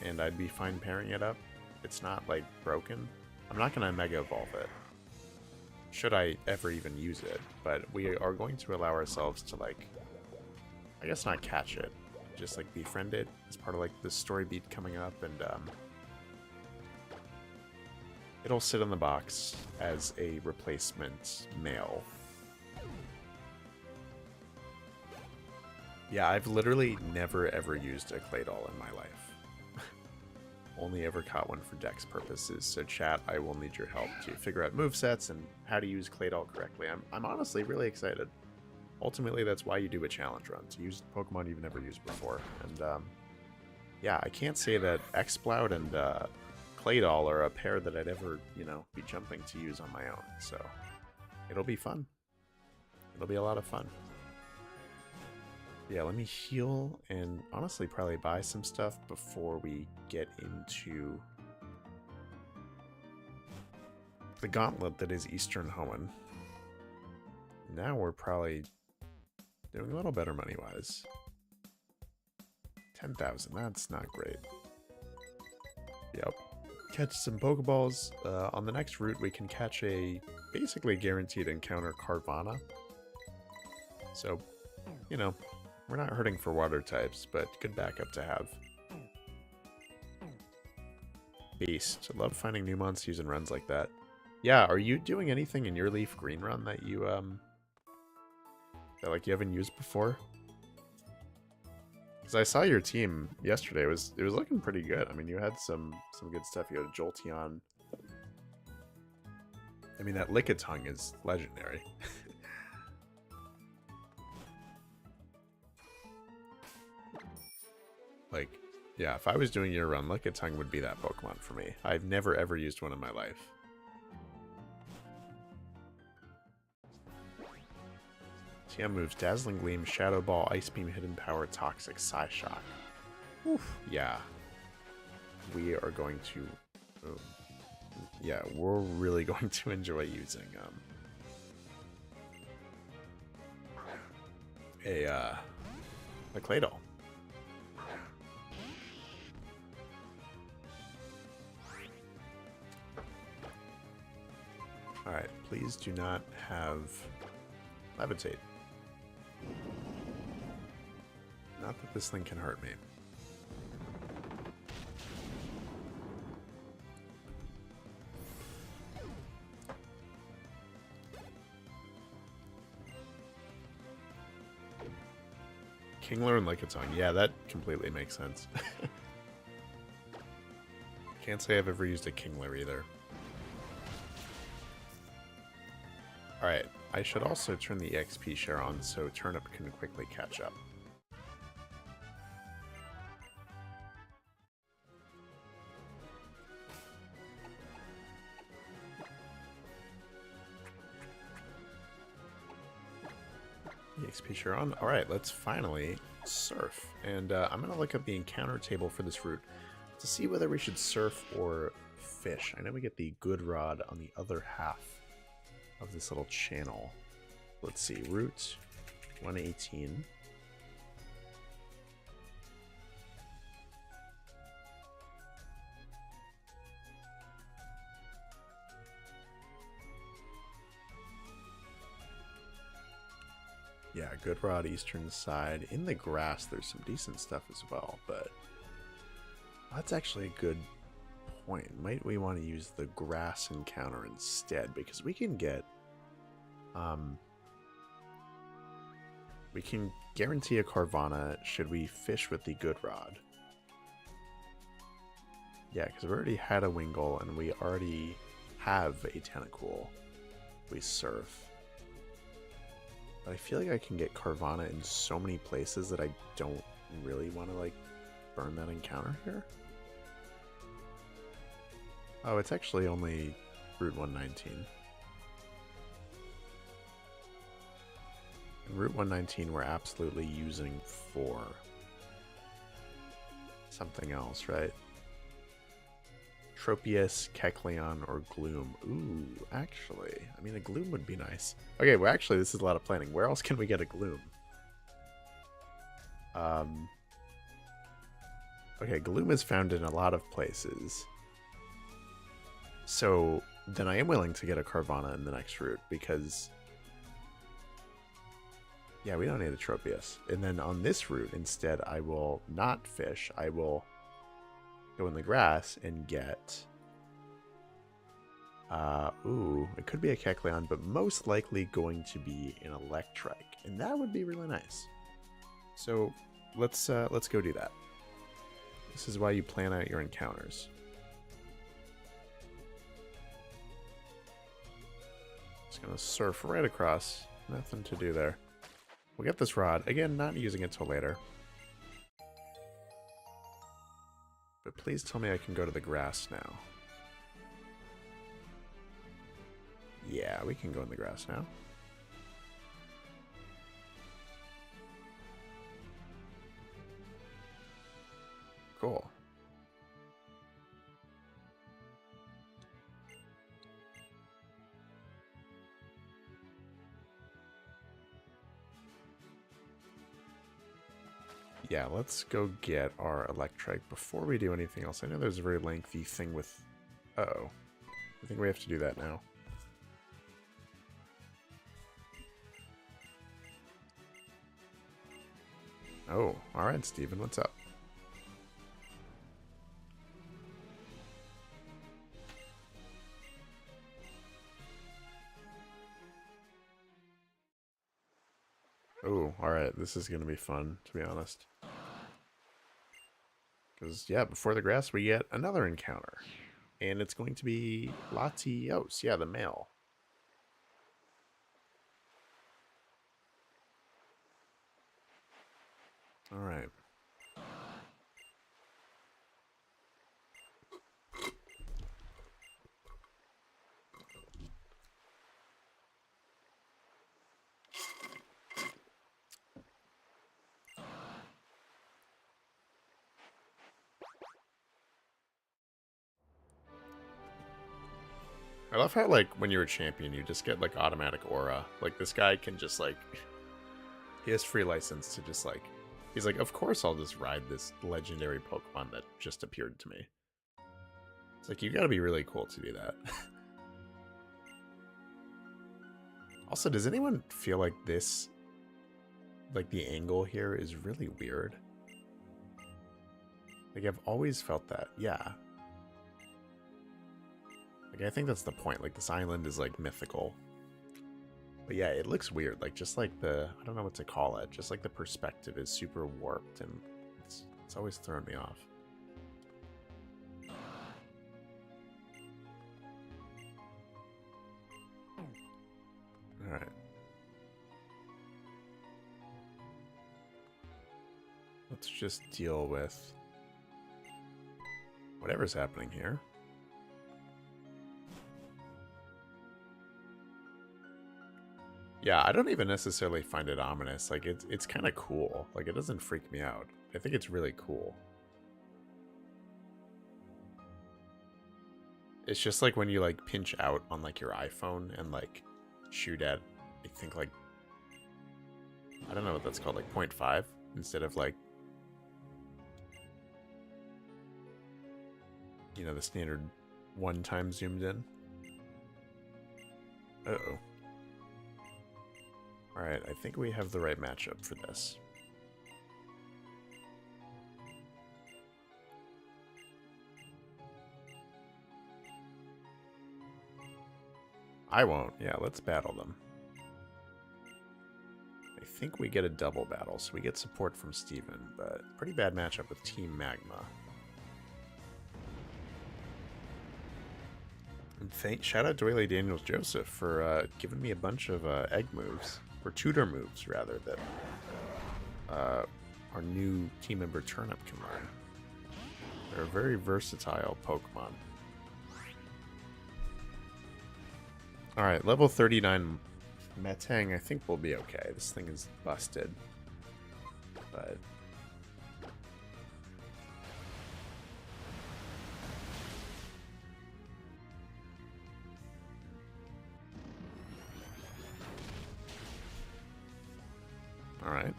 and I'd be fine pairing it up. It's not, like, broken. I'm not going to Mega Evolve it, should I ever even use it, but we are going to allow ourselves to, like, I guess not catch it, just, like, befriend it as part of, like, the story beat coming up, and, it'll sit in the box as a replacement male. Yeah, I've literally never ever used a Claydol in my life. Only ever caught one for dex purposes, so chat, I will need your help to figure out movesets and how to use Claydol correctly. I'm honestly really excited. Ultimately, that's why you do a challenge run, to use Pokemon you've never used before. And, yeah, I can't say that Exploud and Claydol are a pair that I'd ever, you know, be jumping to use on my own, so it'll be fun. It'll be a lot of fun. Yeah, let me heal and honestly probably buy some stuff before we get into the gauntlet that is Eastern Hoenn. Now we're probably doing a little better money-wise. 10,000, that's not great. Yep. Catch some Pokeballs. On the next route, we can catch a basically guaranteed encounter Carvana. So, you know, we're not hurting for water types, but good backup to have. Beast. I love finding new monsters using runs like that. Yeah, are you doing anything in your Leaf Green run that you, that, like, you haven't used before? Because I saw your team yesterday. It was looking pretty good. I mean, you had some good stuff. You had a Jolteon. I mean, that Lickitung is legendary. Like, yeah, if I was doing your run, Lickitung would be that Pokemon for me. I've never ever used one in my life. TM moves Dazzling Gleam, Shadow Ball, Ice Beam, Hidden Power, Toxic, Psyshock. Oof. Yeah. We are going to... Oh, yeah, we're really going to enjoy using a Claydol. Alright, please do not have Levitate. Not that this thing can hurt me. King learn like its own. Yeah, that completely makes sense. Can't say I've ever used a Kingler either. Alright, I should also turn the EXP share on so Turnip can quickly catch up. EXP share on. Alright, let's finally surf. And I'm going to look up the encounter table for this route to see whether we should surf or fish. I know we get the good rod on the other half of this little channel. Let's see, route 118. Yeah, good rod eastern side. In the grass, there's some decent stuff as well, but that's actually a good point. Might we want to use the grass encounter instead? Because we can get, we can guarantee a Carvana should we fish with the good rod. Yeah, because we already had a Wingull and we already have a Tentacool. We surf. But I feel like I can get Carvana in so many places that I don't really want to, like, burn that encounter here. Oh, it's actually only Route 119. And Route 119 we're absolutely using for something else, right? Tropius, Kecleon, or Gloom. Ooh, actually, I mean, a Gloom would be nice. Okay, well, actually, this is a lot of planning. Where else can we get a Gloom? Okay, Gloom is found in a lot of places. So, then I am willing to get a Carvana in the next route, because... yeah, we don't need a Tropius. And then on this route, instead, I will not fish. I will go in the grass and get... ooh, it could be a Kecleon, but most likely going to be an Electrike. And that would be really nice. So, let's go do that. This is why you plan out your encounters. Just gonna surf right across. Nothing to do there. We'll get this rod. Again, not using it till later. But please tell me I can go to the grass now. Yeah, we can go in the grass now. Cool. Yeah, let's go get our Electrike before we do anything else. I know there's a very lengthy thing with... uh-oh. I think we have to do that now. Oh, alright, Steven, what's up? Oh, alright, this is going to be fun, to be honest. Because, yeah, before the grass, we get another encounter. And it's going to be Latios, yeah, the male. Alright. I love how, like, when you're a champion, you just get, like, automatic aura. Like, this guy can just, like... he has free license to just, like... he's like, of course I'll just ride this legendary Pokemon that just appeared to me. It's like, you gotta be really cool to do that. Also, does anyone feel like this... like, the angle here is really weird? Like, I've always felt that. Yeah. Like, I think that's the point. Like, this island is, like, mythical. But yeah, it looks weird. Like, just like the, I don't know what to call it. Just like the perspective is super warped, and it's always thrown me off. Alright. Let's just deal with whatever's happening here. Yeah, I don't even necessarily find it ominous. Like, it's kind of cool. Like, it doesn't freak me out. I think it's really cool. It's just like when you, like, pinch out on, like, your iPhone and, like, shoot at, I think, like, I don't know what that's called, like 0.5 instead of, like, you know, the standard 1 time zoomed in. Uh-oh. Alright, I think we have the right matchup for this. I won't. Yeah, let's battle them. I think we get a double battle, so we get support from Steven, but pretty bad matchup with Team Magma. And shout out to Whaley Daniels Joseph for giving me a bunch of egg moves, or tutor moves rather, that our new team member Turnip can learn. They're a very versatile Pokemon. Alright, level 39 Metang, I think we'll be okay. This thing is busted. But alright.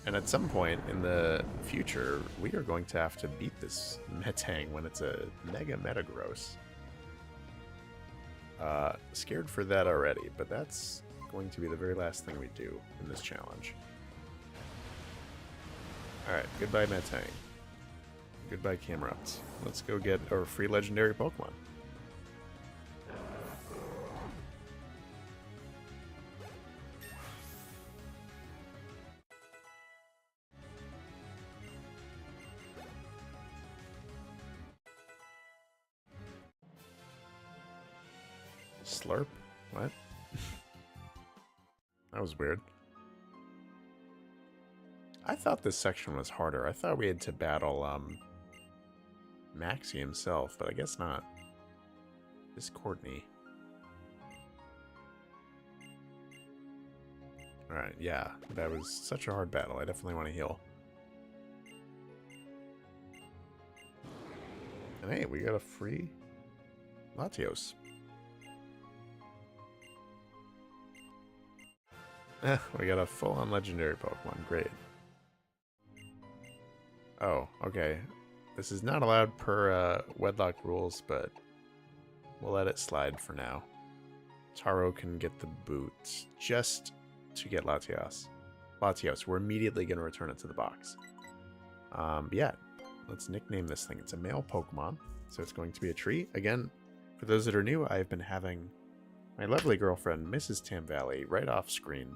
And at some point in the future, we are going to have to beat this Metang when it's a Mega Metagross. Scared for that already, but that's going to be the very last thing we do in this challenge. Alright, goodbye Metang. Goodbye Camerupt. Let's go get our free legendary Pokemon. Slurp? What? That was weird. I thought this section was harder. I thought we had to battle Maxie himself, but I guess not. This Courtney. Alright, yeah. That was such a hard battle. I definitely want to heal. And hey, we got a free Latios. We got a full-on legendary Pokemon. Great. Oh, okay. This is not allowed per Wedlocke rules, but we'll let it slide for now. Taro can get the boots just to get Latios. Latios, we're immediately going to return it to the box. Yeah, let's nickname this thing. It's a male Pokemon, so it's going to be a tree. Again, for those that are new, I've been having my lovely girlfriend, Mrs. Tam Valley, right off screen.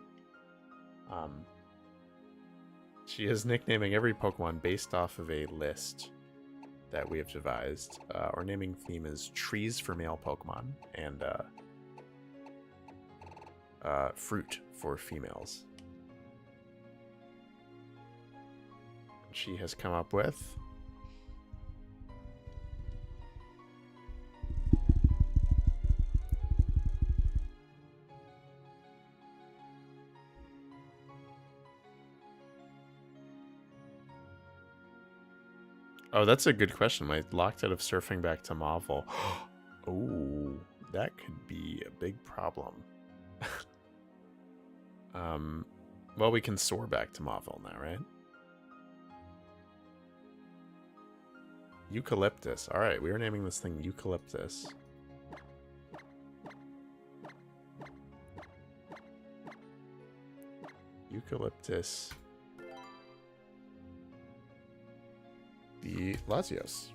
She is nicknaming every Pokemon based off of a list that we have devised. Our naming theme is trees for male Pokemon and fruit for females. She has come up with Oh, that's a good question. I locked out of surfing back to Mauville. Oh, that could be a big problem. Well, we can soar back to Mauville now, right? Eucalyptus. All right, we are naming this thing Eucalyptus. Eucalyptus. The Latios.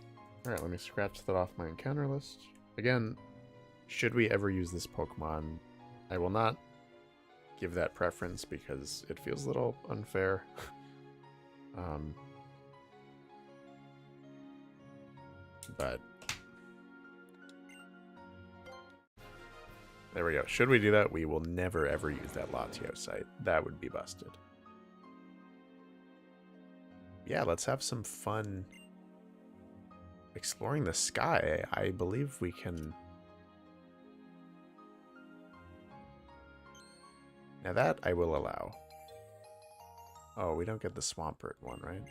Alright, let me scratch that off my encounter list. Again, should we ever use this Pokemon, I will not give that preference because it feels a little unfair. But there we go. Should we do that, we will never ever use that Latios site. That would be busted. Yeah, let's have some fun exploring the sky. I believe we can... Now that I will allow. Oh, we don't get the Swampert one, right?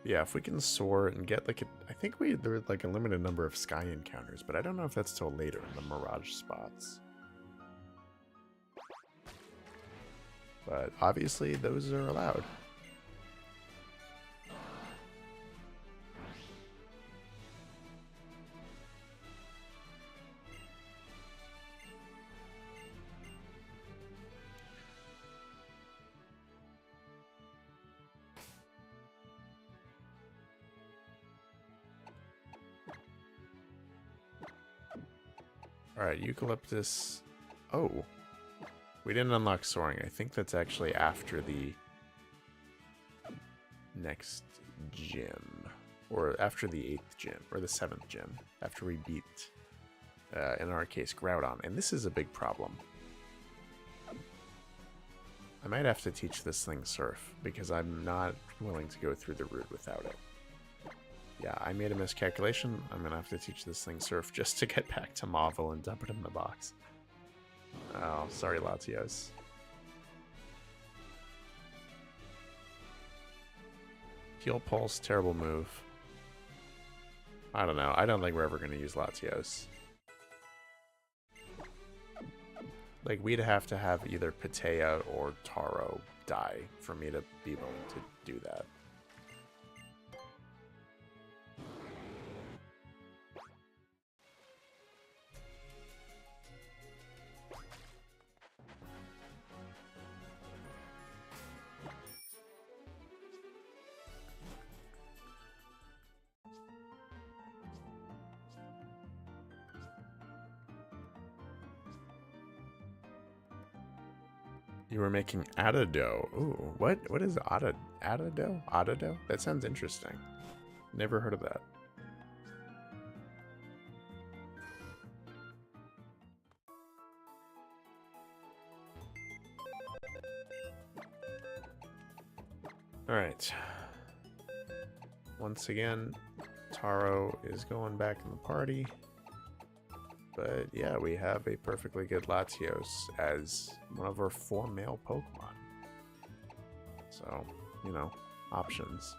Yeah, if we can soar and get like I think there's like a limited number of sky encounters, but I don't know if that's till later in the Mirage spots. But obviously those are allowed. Alright, Eucalyptus. Oh. We didn't unlock soaring. I think that's actually after the next gym. Or after the 8th gym. Or the 7th gym. After we beat, in our case, Groudon. And this is a big problem. I might have to teach this thing Surf. Because I'm not willing to go through the route without it. Yeah, I made a miscalculation. I'm going to have to teach this thing Surf just to get back to Mauville and dump it in the box. Oh, sorry, Latios. Heal Pulse, terrible move. I don't know. I don't think we're ever going to use Latios. Like, we'd have to have either Patea or Taro die for me to be willing to do that. You were making Adado. Ooh, what is Adado? Adado? That sounds interesting. Never heard of that. Alright. Once again, Taro is going back in the party. But yeah, we have a perfectly good Latios as one of our 4 male Pokemon. So, you know, options.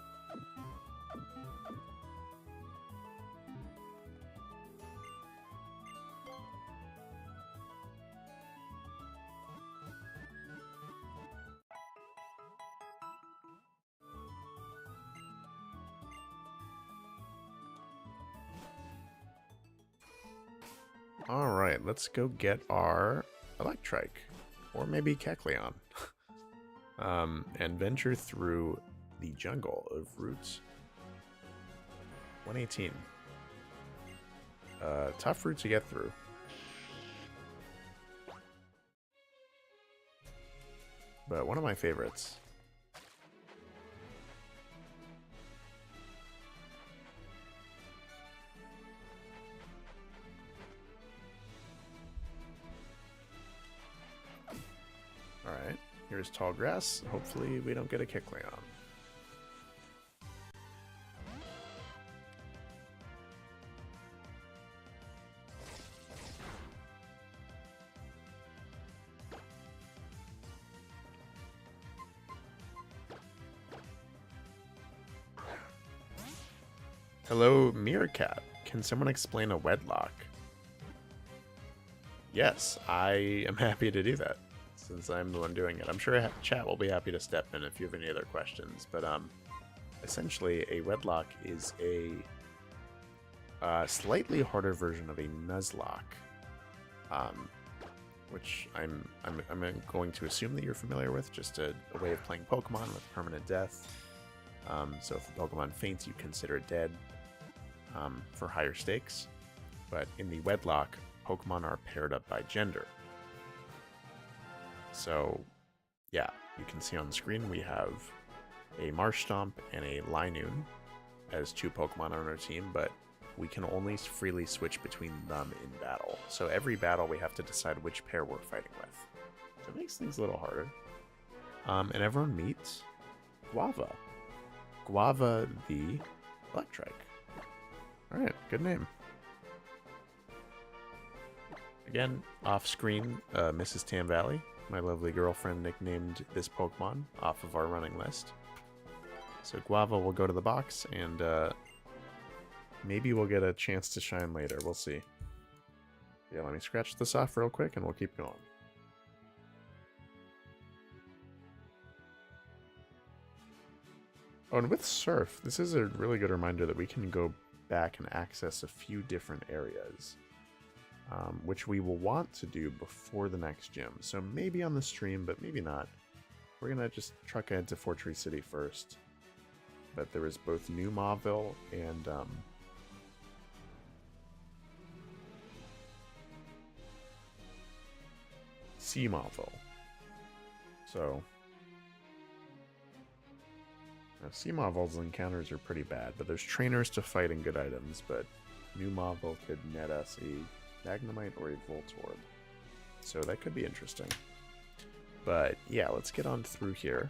Alright, let's go get our Electrike. Or maybe Kecleon. And venture through the jungle of roots. 118. Tough route to get through. But one of my favorites. Alright, here's Tall Grass. Hopefully we don't get a Kecleon. Hello, Meerkat. Can someone explain a Wedlocke? Yes, I am happy to do that, since I'm the one doing it. I'm sure chat will be happy to step in if you have any other questions, but essentially a Wedlocke is a slightly harder version of a Nuzlocke, which I'm going to assume that you're familiar with, just a way of playing Pokemon with permanent death. So if the Pokemon faints, you consider it dead for higher stakes. But in the Wedlocke, Pokemon are paired up by gender. So, yeah, you can see on the screen we have a Marshtomp and a Linoone as 2 Pokemon on our team, but we can only freely switch between them in battle. So every battle we have to decide which pair we're fighting with. So it makes things a little harder. And everyone meets Guava. Guava the Electrike. Alright, good name. Again, off-screen, Mrs. Tam Valley, my lovely girlfriend, nicknamed this Pokemon off of our running list. So Guava will go to the box, and maybe we'll get a chance to shine later. We'll see. Yeah, let me scratch this off real quick, and we'll keep going. Oh, and with Surf, this is a really good reminder that we can go back and access a few different areas. Which we will want to do before the next gym. So maybe on the stream, but maybe not. We're going to just truck ahead to Fort Tree City first. But there is both New Mauville and Sea Mauville. So now, Sea Mauville's encounters are pretty bad, but there's trainers to fight and good items, but New Mauville could net us a Magnemite or a Voltorb. So that could be interesting. But yeah, let's get on through here.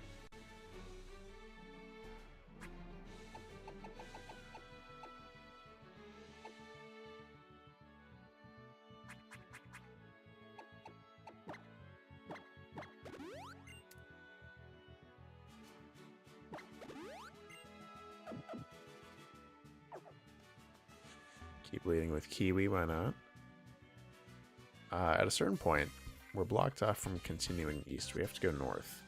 Keep leading with Kiwi, why not? At a certain point, we're blocked off from continuing east. We have to go north.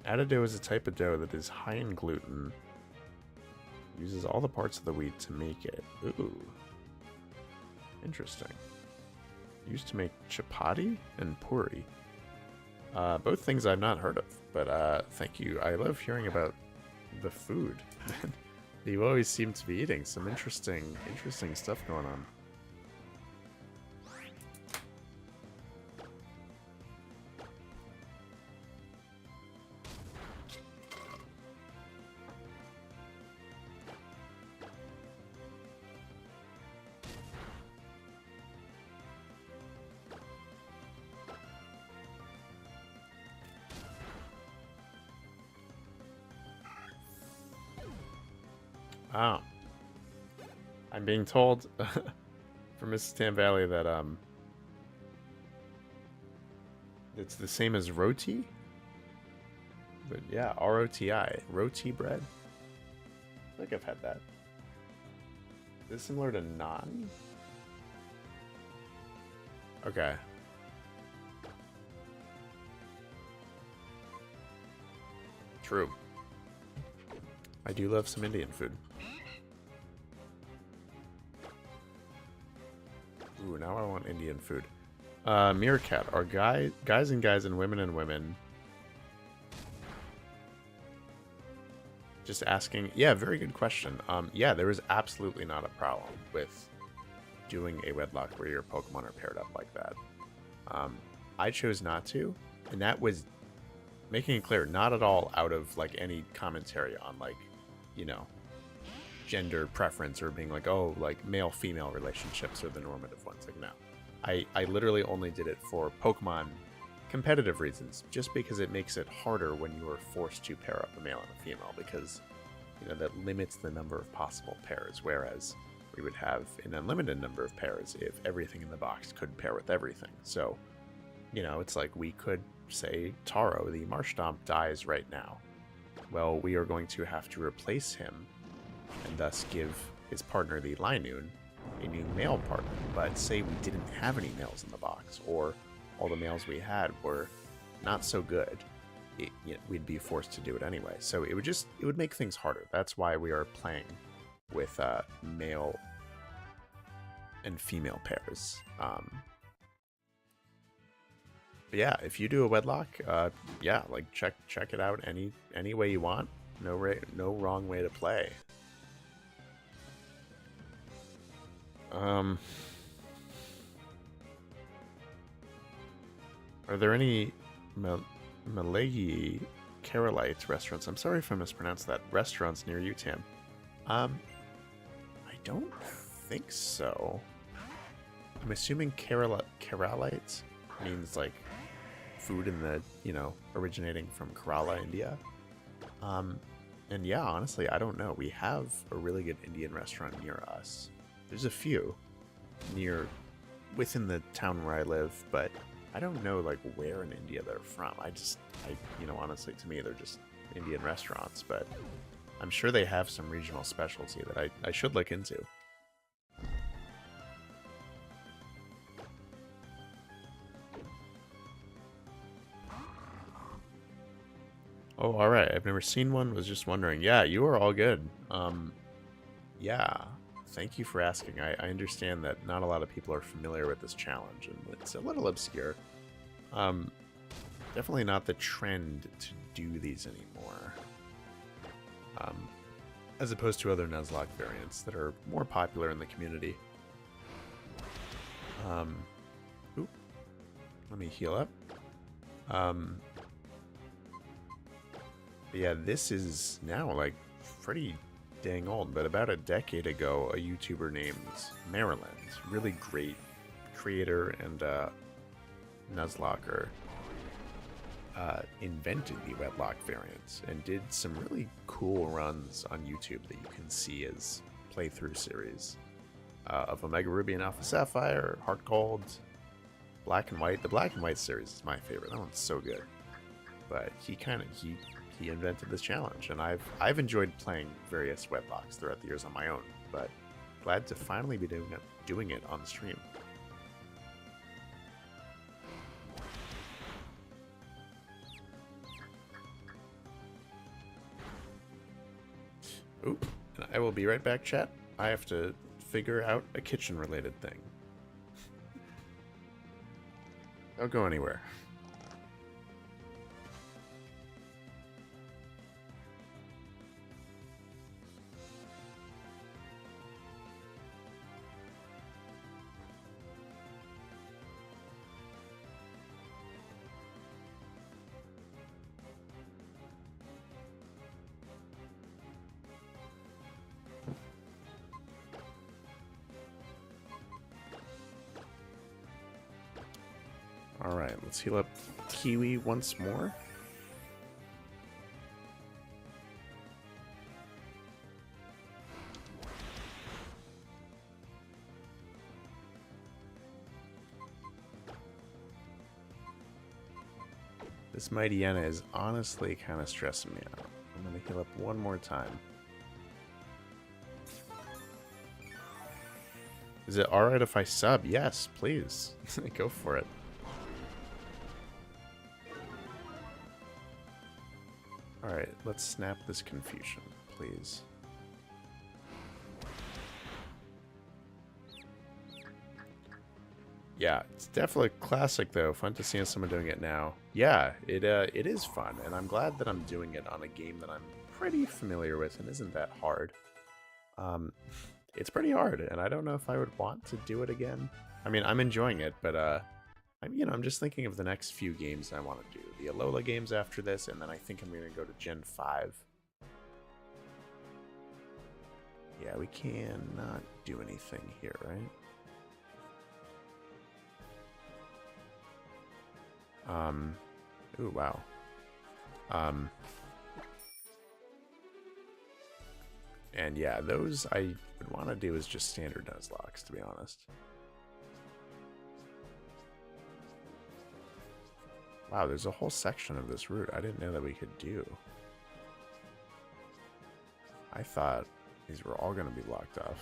Adado is a type of dough that is high in gluten. Uses all the parts of the wheat to make it. Ooh. Interesting. Used to make chapati and puri. Both things I've not heard of, but thank you. I love hearing about the food. You always seem to be eating some interesting stuff going on. Wow. I'm being told from Mrs. Tam Valley that it's the same as roti. But yeah, R-O-T-I. Roti bread. I think I've had that. Is this similar to naan? Okay. True. I do love some Indian food. Ooh, now I want Indian food. Meerkat. Are guys and guys and women just asking. Yeah, very good question. Yeah, there is absolutely not a problem with doing a Wedlocke where your Pokemon are paired up like that. I chose not to, and that was making it clear, not at all out of like any commentary on like, you know, gender preference or being like, oh, like male-female relationships are the normative ones. Like, no. I literally only did it for Pokemon competitive reasons, just because it makes it harder when you are forced to pair up a male and a female, because, you know, that limits the number of possible pairs, whereas we would have an unlimited number of pairs if everything in the box could pair with everything. So, you know, it's like we could say Taro, the Marshtomp, dies right now. Well, we are going to have to replace him and thus give his partner, the Linoone, a new male partner. But say we didn't have any males in the box, or all the males we had were not so good, we'd be forced to do it anyway. So it would make things harder. That's why we are playing with male and female pairs. But yeah, if you do a Wedlocke, yeah, like check it out any way you want. No wrong way to play. Are there any Malay Keralites restaurants? I'm sorry if I mispronounced that. Restaurants near you, Tam. I don't think so. I'm assuming Keralites means like food in the, originating from Kerala, India. And yeah, honestly, I don't know. We have a really good Indian restaurant near us. There's a few within the town where I live, but I don't know like where in India they're from. Honestly, to me, they're just Indian restaurants, but I'm sure they have some regional specialty that I should look into. Oh, all right. I've never seen one. Was just wondering. Yeah, you are all good. Yeah. Thank you for asking. I understand that not a lot of people are familiar with this challenge, and it's a little obscure. Definitely not the trend to do these anymore. As opposed to other Nuzlocke variants that are more popular in the community. Oop. Let me heal up. Yeah, this is now like pretty dang old, but about a decade ago, a YouTuber named Maryland, really great creator and Nuzlocker, invented the Wedlocke variants and did some really cool runs on YouTube that you can see as playthrough series of Omega Ruby and Alpha Sapphire, Heart Gold, Black and White. The Black and White series is my favorite. That one's so good. But he invented this challenge, and I've enjoyed playing various Wedlocks throughout the years on my own, but glad to finally be doing it on stream. Oop, and I will be right back, chat. I have to figure out a kitchen-related thing. Don't go anywhere. Alright, let's heal up Kiwi once more. This Mightyena is honestly kind of stressing me out. I'm going to heal up one more time. Is it alright if I sub? Yes, please. Go for it. Alright, let's snap this confusion, please. Yeah, it's definitely a classic, though. Fun to see someone doing it now. Yeah, it is fun, and I'm glad that I'm doing it on a game that I'm pretty familiar with and isn't that hard. It's pretty hard, and I don't know if I would want to do it again. I mean, I'm enjoying it, but I'm just thinking of the next few games I want to do. The Alola games after this, and then I think I'm going to go to Gen 5. Yeah, we cannot do anything here, right? Ooh, wow. And yeah, those I would want to do is just standard Nuzlockes, to be honest. Wow, there's a whole section of this route I didn't know that we could do. I thought these were all going to be blocked off.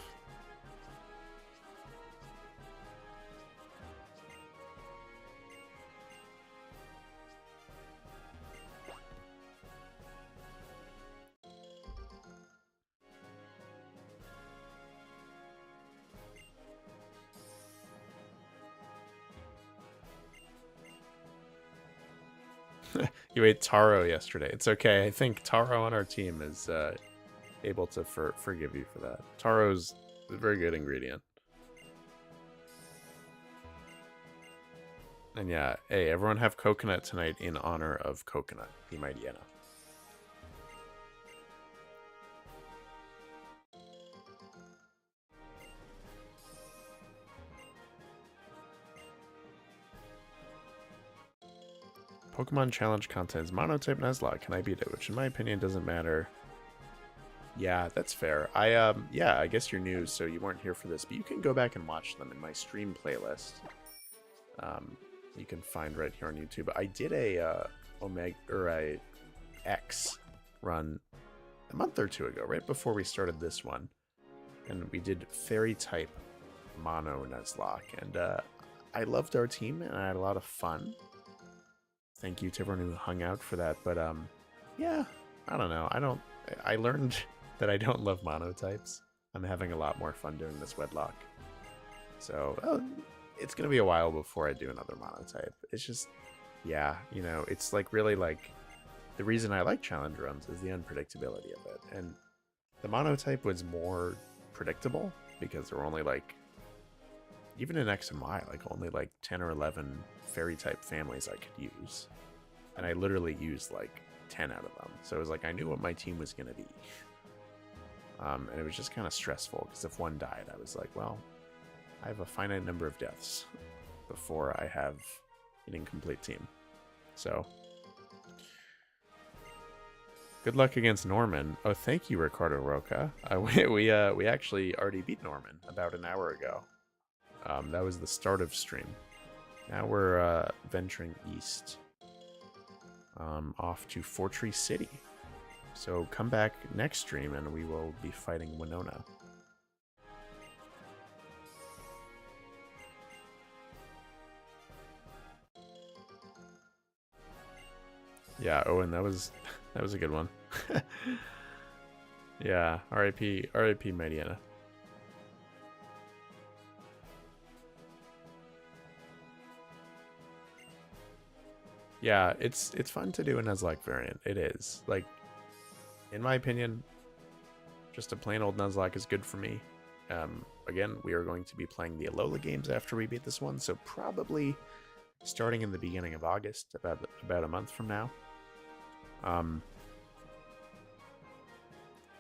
You ate taro yesterday. It's okay. I think Taro on our team is able to forgive you for that. Taro's a very good ingredient. And yeah, hey, everyone have coconut tonight in honor of Coconut, the mighty Enna. Pokemon Challenge contains monotype Nuzlocke. Can I beat it? Which in my opinion doesn't matter. Yeah, that's fair. Yeah, I guess you're new, so you weren't here for this, but you can go back and watch them in my stream playlist. You can find right here on YouTube. I did a a X run a month or two ago, right before we started this one, and we did fairy type mono Nuzlocke, and I loved our team and I had a lot of fun. Thank you to everyone who hung out for that, but yeah, I don't know. I learned that I don't love monotypes. I'm having a lot more fun doing this Wedlocke. So it's gonna be a while before I do another monotype. It's just, yeah, you know, it's like really like the reason I like challenge runs is the unpredictability of it. And the monotype was more predictable because there were only like, even in X and Y, like only like 10 or 11 fairy type families I could use. And I literally used like 10 out of them. So it was like I knew what my team was going to be. And it was just kind of stressful because if one died, I was like, well, I have a finite number of deaths before I have an incomplete team. So good luck against Norman. Oh, thank you, Ricardo Roca. We actually already beat Norman about an hour ago. That was the start of stream. Now we're venturing east, off to Fortree City. So come back next stream and we will be fighting Winona. Yeah, Owen, that was a good one. Yeah, R.I.P. Mighty Enna. Yeah, it's fun to do a Nuzlocke variant. It is. Like, in my opinion, just a plain old Nuzlocke is good for me. Again, we are going to be playing the Alola games after we beat this one, so probably starting in the beginning of August, about a month from now.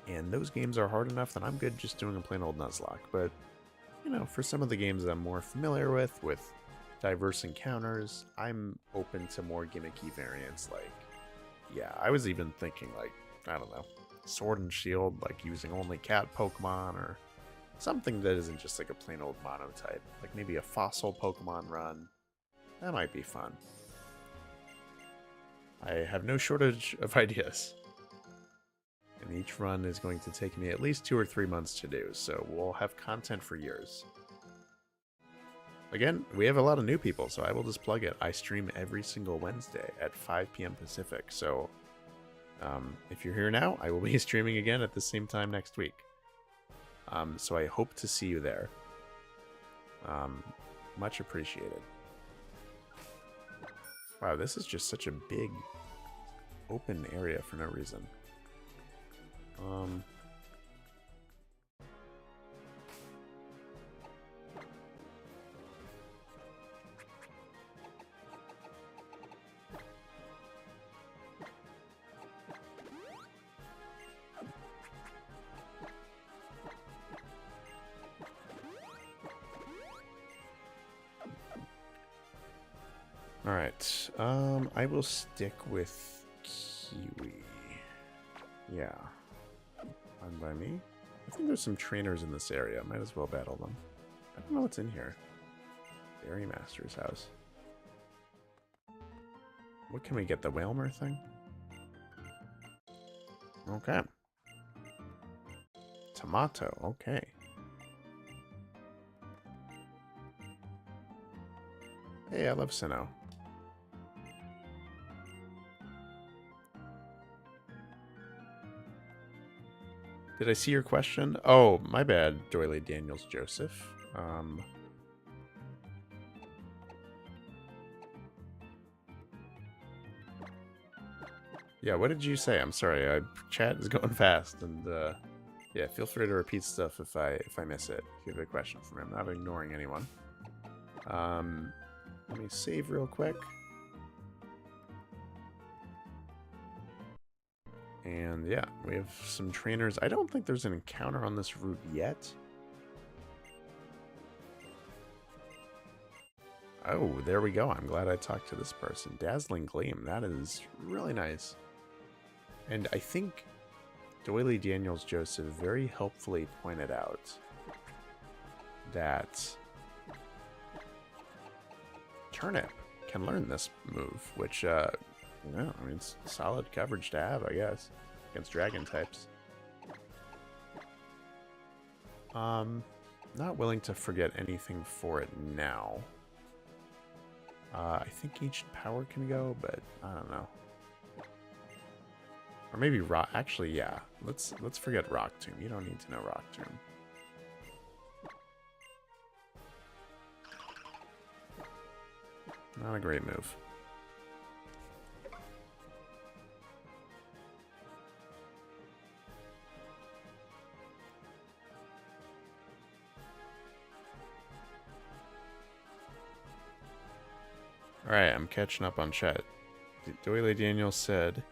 And those games are hard enough that I'm good just doing a plain old Nuzlocke. But, you know, for some of the games I'm more familiar with diverse encounters, I'm open to more gimmicky variants. Like, yeah, I was even thinking, like, I don't know, Sword and Shield, like using only cat Pokemon, or something that isn't just like a plain old monotype. Like maybe a fossil Pokemon run. That might be fun. I have no shortage of ideas. And each run is going to take me at least 2 or 3 months to do, so we'll have content for years. Again, we have a lot of new people, so I will just plug it. I stream every single Wednesday at 5 p.m. Pacific, so if you're here now, I will be streaming again at the same time next week. So I hope to see you there. Much appreciated. Wow, this is just such a big open area for no reason. Alright, I will stick with Kiwi. Yeah. Fine by me. I think there's some trainers in this area. Might as well battle them. I don't know what's in here. Berry Master's house. What can we get? The Whalmer thing? Okay. Tomato, okay. Hey, I love Sinnoh. Did I see your question? Oh, my bad, Doily Daniels Joseph. Yeah, what did you say? I'm sorry. Chat is going fast, and yeah, feel free to repeat stuff if I miss it. If you have a question for me, I'm not ignoring anyone. Let me save real quick. And yeah, we have some trainers. I don't think there's an encounter on this route yet. Oh, there we go. I'm glad I talked to this person. Dazzling Gleam. That is really nice. And I think Doily Daniels Joseph very helpfully pointed out that Turnip can learn this move, which, I mean, it's solid coverage to have, I guess, against dragon types. Not willing to forget anything for it now. I think Ancient Power can go, but I don't know. Or maybe Rock. Actually, yeah. Let's forget Rock Tomb. You don't need to know Rock Tomb. Not a great move. Alright, I'm catching up on chat. Doyle Daniel said,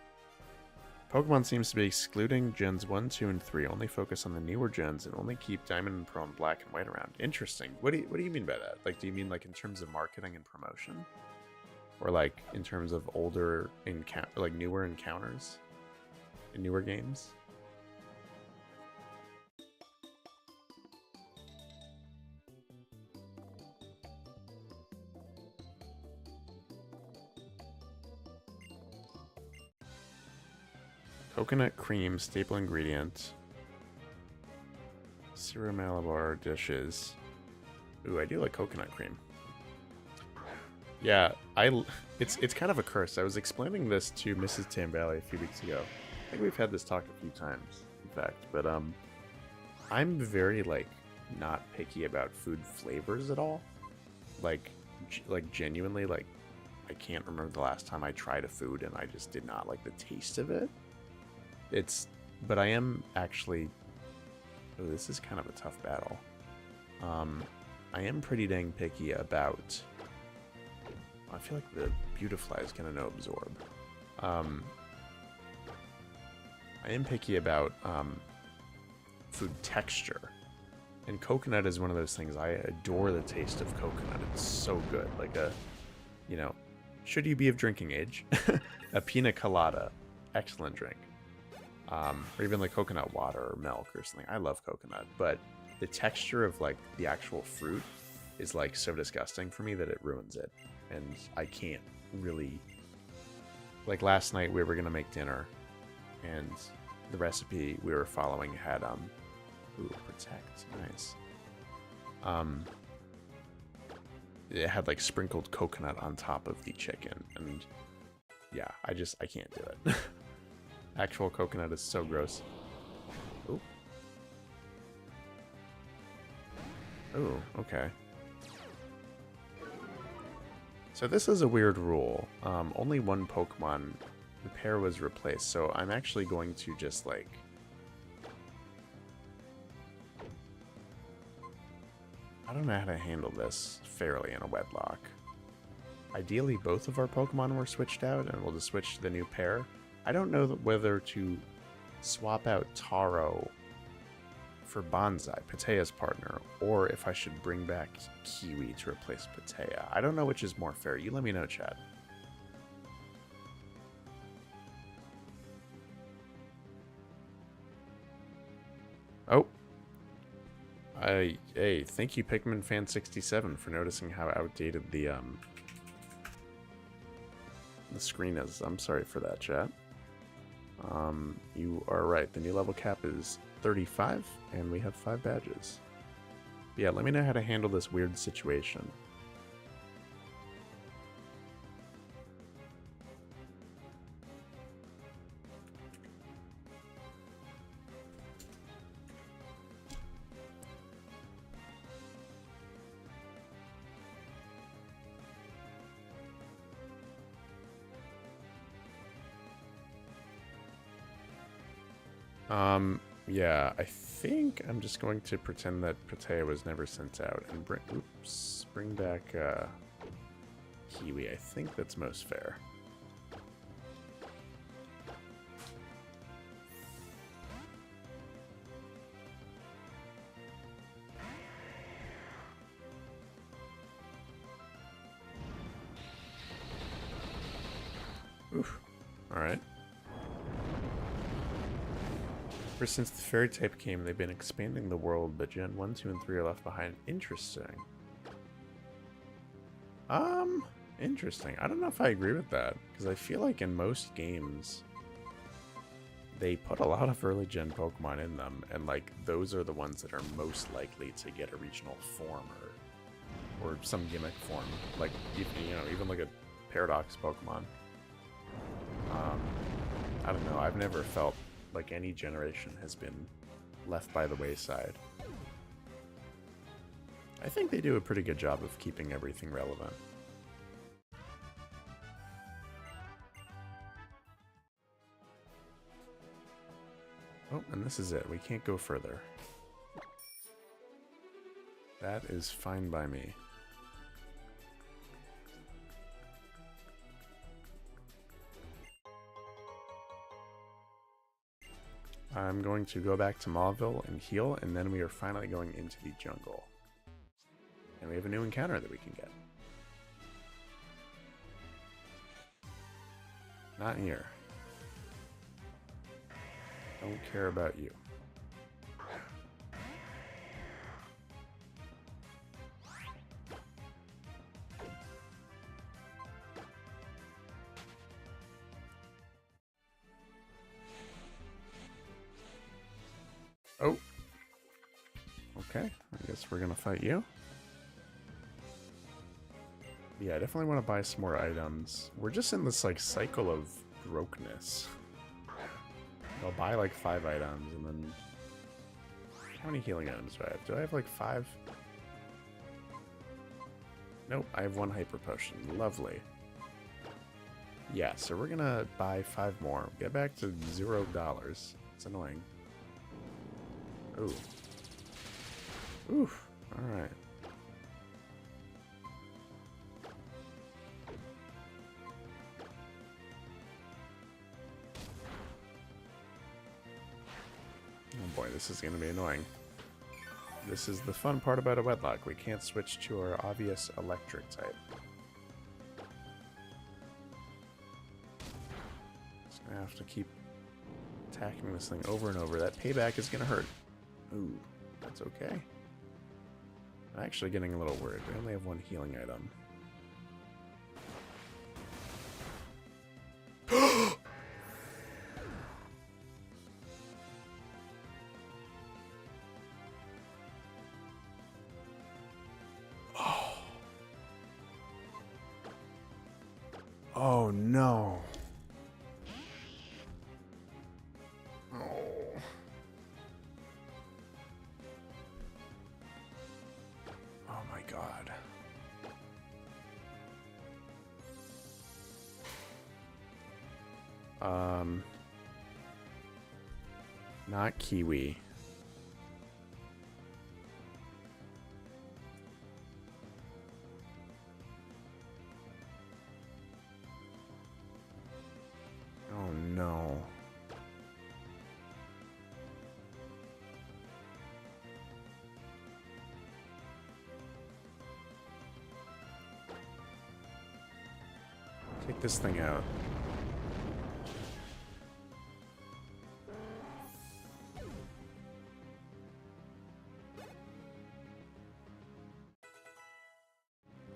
Pokemon seems to be excluding Gens 1, 2, and 3. Only focus on the newer gens and only keep Diamond and Pearl and Black and White around. Interesting. What do you mean by that? Like, do you mean like in terms of marketing and promotion? Or like in terms of older like newer encounters in newer games? Coconut cream, staple ingredient. Sierra Malabar dishes. Ooh, I do like coconut cream. Yeah, it's kind of a curse. I was explaining this to Mrs. Tambali a few weeks ago. I think we've had this talk a few times, in fact. But I'm very like not picky about food flavors at all. Like genuinely, like I can't remember the last time I tried a food and I just did not like the taste of it. But I am actually. Oh, this is kind of a tough battle. I am pretty dang picky about. I feel like the Beautifly is gonna know Absorb. I am picky about food texture, and coconut is one of those things. I adore the taste of coconut. It's so good. Like should you be of drinking age, a pina colada, excellent drink. Or even like coconut water or milk or something. I love coconut, but the texture of like the actual fruit is like so disgusting for me that it ruins it. And I can't really, like last night we were going to make dinner and the recipe we were following had, protect, nice. It had like sprinkled coconut on top of the chicken and yeah, I can't do it. Actual coconut is so gross. Ooh. Oh, okay. So this is a weird rule. Only one Pokemon, the pair was replaced. So I'm actually going to just like... I don't know how to handle this fairly in a Wedlocke. Ideally, both of our Pokemon were switched out, and we'll just switch to the new pair. I don't know whether to swap out Taro for Bonsai, Patea's partner, or if I should bring back Kiwi to replace Patea. I don't know which is more fair. You let me know, chat. Oh. Hey, thank you, Pikmin-fan67, for noticing how outdated the screen is. I'm sorry for that, chat. You are right. The new level cap is 35, and we have 5 badges. But yeah, let me know how to handle this weird situation. Yeah, I think I'm just going to pretend that Patea was never sent out and bring back, Kiwi. I think that's most fair. Oof. Alright. Ever since the fairy type came, they've been expanding the world, but Gen 1, 2, and 3 are left behind. Interesting. Interesting. I don't know if I agree with that, because I feel like in most games, they put a lot of early gen Pokemon in them, and like those are the ones that are most likely to get a regional form or some gimmick form. Like, even like a Paradox Pokemon. I don't know. I've never felt like any generation has been left by the wayside. I think they do a pretty good job of keeping everything relevant. Oh, and this is it. We can't go further. That is fine by me. I'm going to go back to Mauville and heal, and then we are finally going into the jungle. And we have a new encounter that we can get. Not here. Don't care about you. Oh. Okay, I guess we're gonna fight you. Yeah, I definitely want to buy some more items. We're just in this like cycle of brokenness. I'll buy like 5 items and then... How many healing items do I have? Do I have like 5? Nope, I have 1 hyper potion. Lovely. Yeah, so we're gonna buy 5 more. Get back to $0. It's annoying. Ooh. Oof. Alright. Oh boy, this is going to be annoying. This is the fun part about a Wedlocke. We can't switch to our obvious electric type. Just going to have to keep attacking this thing over and over. That payback is going to hurt. Ooh, that's okay. I'm actually getting a little worried. We only have 1 healing item. Oh no. Oh. Oh my god. Not Kiwi. Oh no. Take this thing out.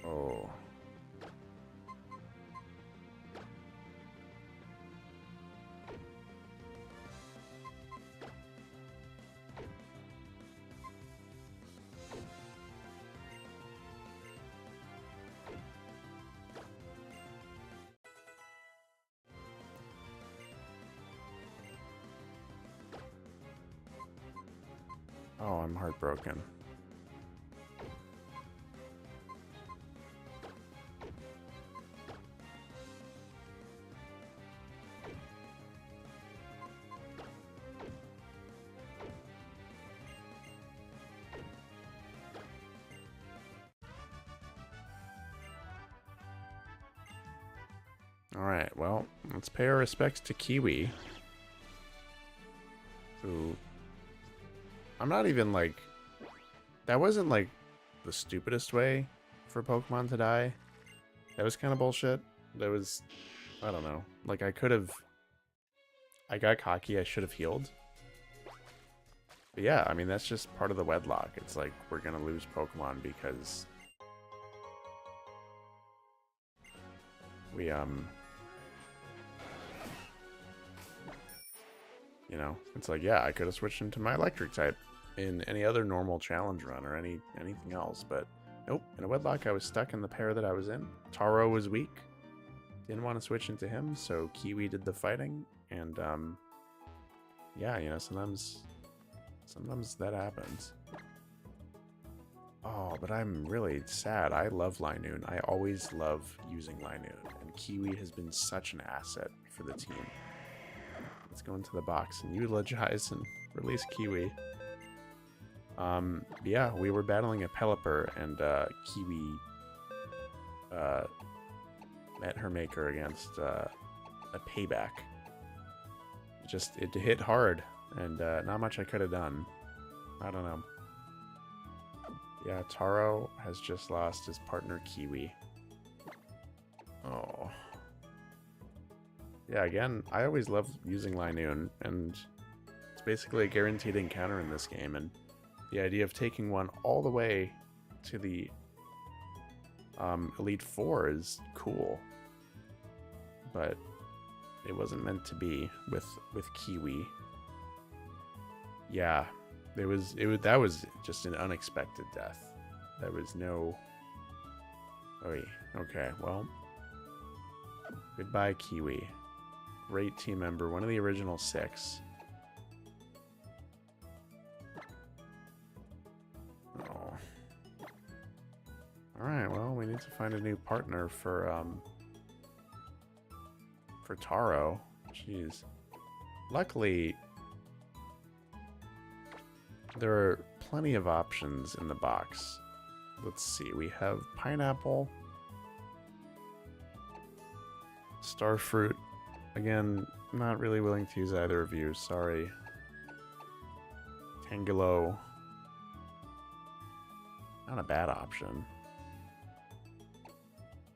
Oh. Oh, I'm heartbroken. Alright, well, let's pay our respects to Kiwi. Who... I'm not even, like... That wasn't, like, the stupidest way for Pokemon to die. That was kind of bullshit. That was... I don't know. Like, I could have... I got cocky, I should have healed. But yeah, I mean, that's just part of the Wedlocke. It's like, we're gonna lose Pokemon because... We, you know, it's like, yeah, I could have switched into my electric type in any other normal challenge run or anything else, but nope. In a Wedlocke, I was stuck in the pair that I was in. Taro was weak. Didn't want to switch into him, so Kiwi did the fighting, and, yeah, you know, sometimes that happens. Oh, but I'm really sad. I love Linoon. I always love using Linoon, and Kiwi has been such an asset for the team. Let's go into the box and eulogize and release Kiwi. Yeah, we were battling a Pelipper, and Kiwi met her maker against a Payback. It hit hard, and not much I could have done. I don't know. Yeah, Taro has just lost his partner Kiwi. Oh. Yeah, again, I always love using Linoon, and it's basically a guaranteed encounter in this game, and the idea of taking one all the way to the Elite Four is cool. But it wasn't meant to be with Kiwi. Yeah. That was just an unexpected death. There was no... Oy. Okay, well. Goodbye, Kiwi. Great team member, one of the original 6. Oh. Alright, well, we need to find a new partner for Taro. Jeez. Luckily... there are plenty of options in the box. Let's see, we have Pineapple, Starfruit. Again, not really willing to use either of you, sorry. Tangelo. Not a bad option.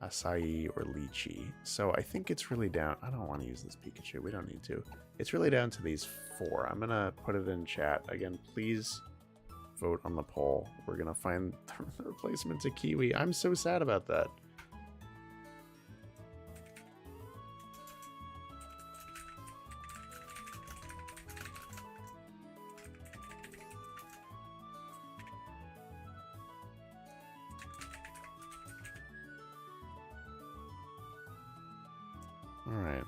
Acai or Lychee. So I think it's really down... I don't want to use this Pikachu. We don't need to. It's really down to these 4. I'm going to put it in chat. Again, please vote on the poll. We're going to find the replacement to Kiwi. I'm so sad about that. Alright.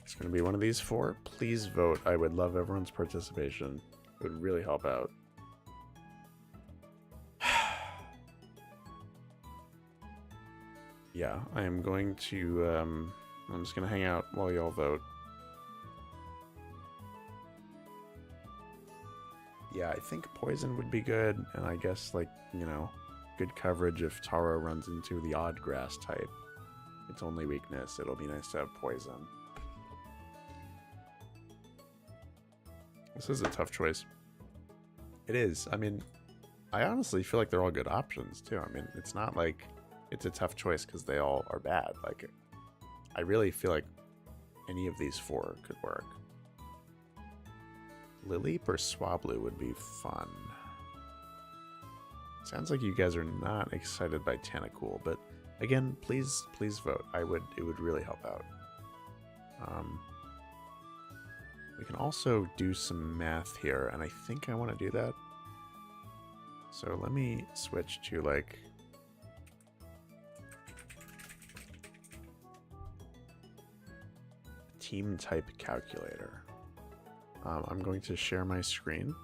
It's going to be one of these 4. Please vote. I would love everyone's participation. It would really help out. Yeah, I am going to... I'm just going to hang out while y'all vote. Yeah, I think Poison would be good, and I guess, like, you know, good coverage if Taro runs into the odd grass type. Its only weakness, it'll be nice to have Poison. This is a tough choice. It is. I mean, I honestly feel like they're all good options, too. I mean, it's not like it's a tough choice because they all are bad. Like, I really feel like any of these 4 could work. Lileep or Swablu would be fun. Sounds like you guys are not excited by Tentacool, but again, please vote. It would really help out. We can also do some math here, and I think I want to do that. So let me switch to, like, team type calculator. I'm going to share my screen.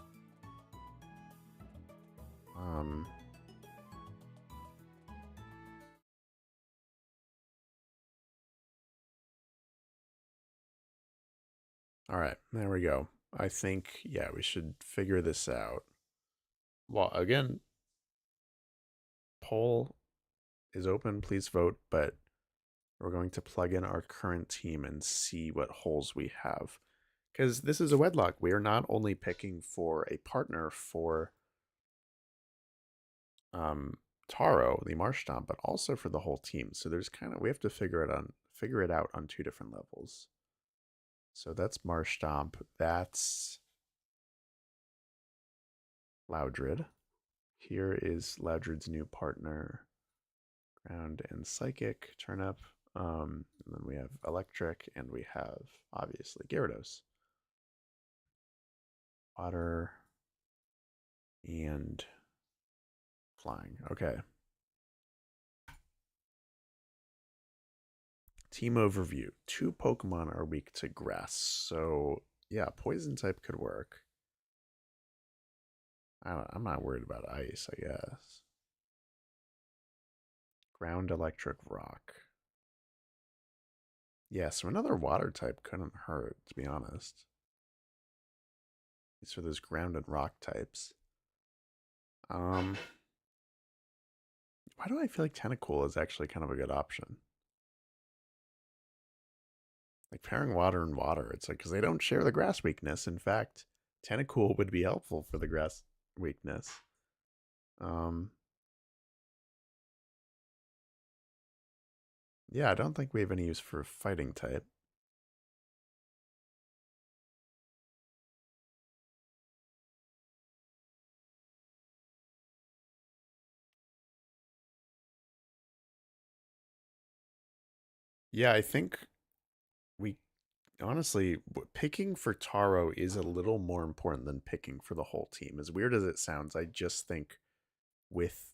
All right, there we go. I think, yeah, we should figure this out. Well, again, poll is open. Please vote, but we're going to plug in our current team and see what holes we have. Because this is a Wedlocke. We are not only picking for a partner for Taro, the Marshtomp, but also for the whole team. So there's we have to figure it out on 2 different levels. So that's Marshtomp. That's Loudred. Here is Loudred's new partner, Ground and Psychic, Turnip. And then we have Electric, and we have, obviously, Gyarados. Water and Flying. Okay. Team overview. 2 Pokemon are weak to Grass. So, yeah, Poison type could work. I'm not worried about Ice, I guess. Ground, Electric, Rock. Yeah, so another Water type couldn't hurt, to be honest. These are those Ground and Rock types. Why do I feel like Tentacool is actually kind of a good option? Like pairing Water and Water, it's like, because they don't share the Grass weakness. In fact, Tentacool would be helpful for the Grass weakness. Yeah, I don't think we have any use for a Fighting type. Yeah, I think we honestly, picking for Taro is a little more important than picking for the whole team. As weird as it sounds, I just think with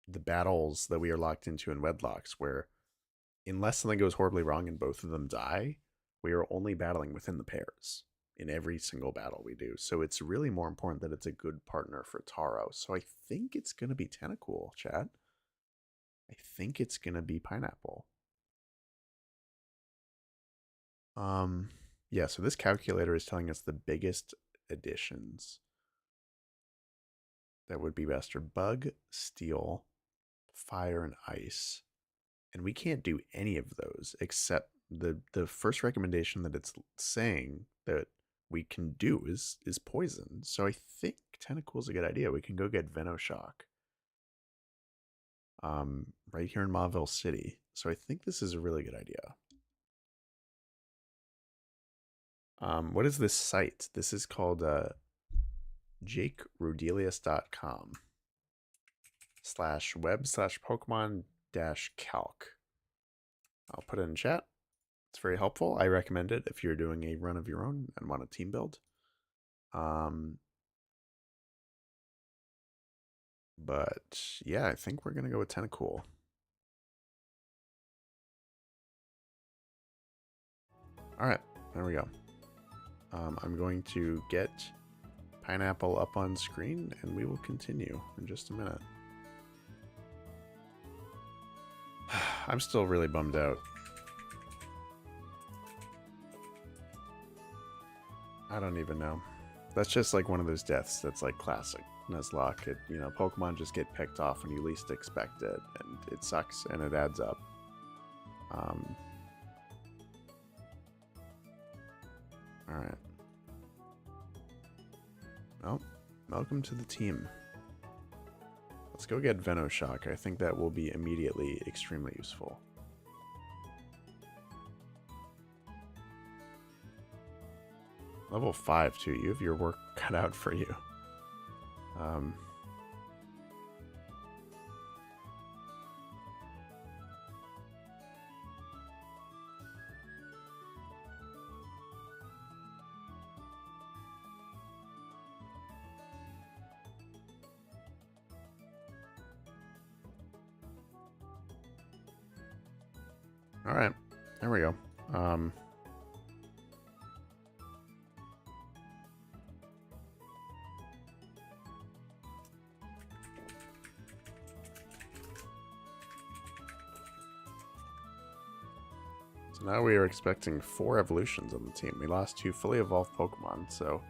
the battles that we are locked into in Wedlocks, where unless something goes horribly wrong and both of them die, we are only battling within the pairs in every single battle we do. So it's really more important that it's a good partner for Taro. So I think it's going to be Tentacool, chat. I think it's going to be Pineapple. Yeah, so this calculator is telling us the biggest additions that would be best are Bug, Steel, Fire, and Ice. And we can't do any of those except the first recommendation that it's saying that we can do is Poison. So I think Tentacool's a good idea. We can go get Venoshock. Right here in Mauville City. So I think this is a really good idea. What is this site? This is called jakerodelius.com /web/Pokemon-calc. I'll put it in chat. It's very helpful. I recommend it if you're doing a run of your own and want a team build. But yeah, I think we're gonna go with Tentacool. All right, there we go. I'm going to get Pineapple up on screen, and we will continue in just a minute. I'm still really bummed out. I don't even know. That's just like one of those deaths that's like classic Nuzlocke. Pokemon just get picked off when you least expect it, and it sucks, and it adds up. Alright. Well, welcome to the team. Let's go get Venoshock. I think that will be immediately extremely useful. Level 5 too. You have your work cut out for you. All right, there we go. So now we are expecting 4 evolutions on the team. We lost 2 fully evolved Pokemon, so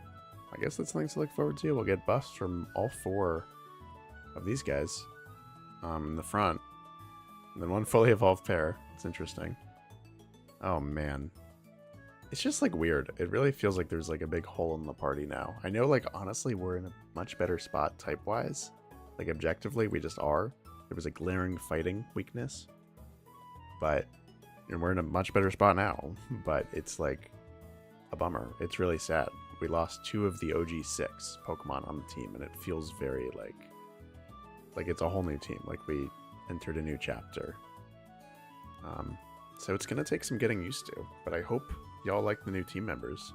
I guess that's something to look forward to. We'll get buffs from all 4 of these guys in the front. And then 1 fully evolved pair. It's interesting. Oh, man. It's just, like, weird. It really feels like there's, like, a big hole in the party now. I know, like, honestly, we're in a much better spot type-wise. Like, objectively, we just are. There was a glaring fighting weakness. But, and we're in a much better spot now. But it's, like, a bummer. It's really sad. We lost 2 of the OG 6 Pokemon on the team, and it feels very, like it's a whole new team. Like, we entered a new chapter. So it's going to take some getting used to, but I hope y'all like the new team members.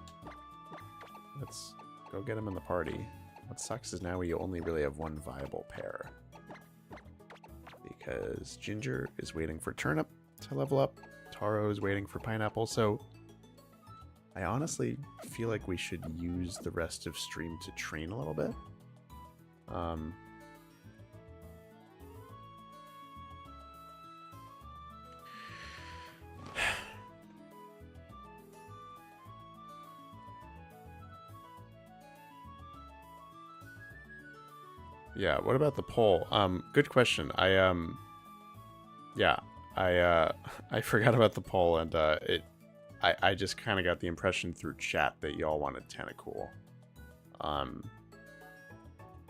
Let's go get them in the party. What sucks is now we only really have 1 viable pair. Because Ginger is waiting for Turnip to level up. Taro is waiting for Pineapple, so I honestly feel like we should use the rest of stream to train a little bit. Yeah, what about the poll? Good question. I forgot about the poll, and I just kind of got the impression through chat that y'all wanted Tentacool.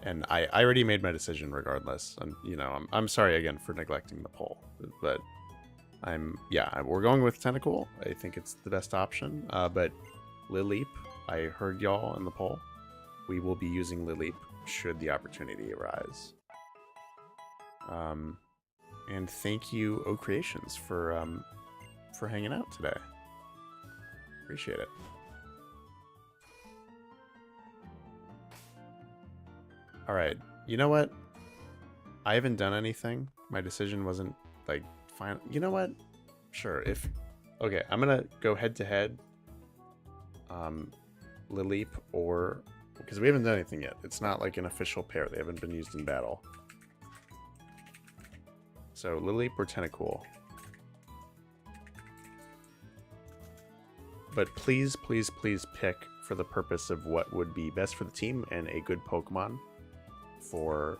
And I already made my decision regardless. And, you know, I'm sorry again for neglecting the poll, but we're going with Tentacool. I think it's the best option. But Lileep, I heard y'all in the poll. We will be using Lileep should the opportunity arise. And thank you, O Creations, for hanging out today. Appreciate it. All right, you know what? I haven't done anything. My decision wasn't like final. You know what? Sure. Okay, I'm gonna go head to head. Lileep or because we haven't done anything yet. It's not like an official pair. They haven't been used in battle. So Lileep or Tentacool. But please, please, please pick for the purpose of what would be best for the team and a good Pokemon for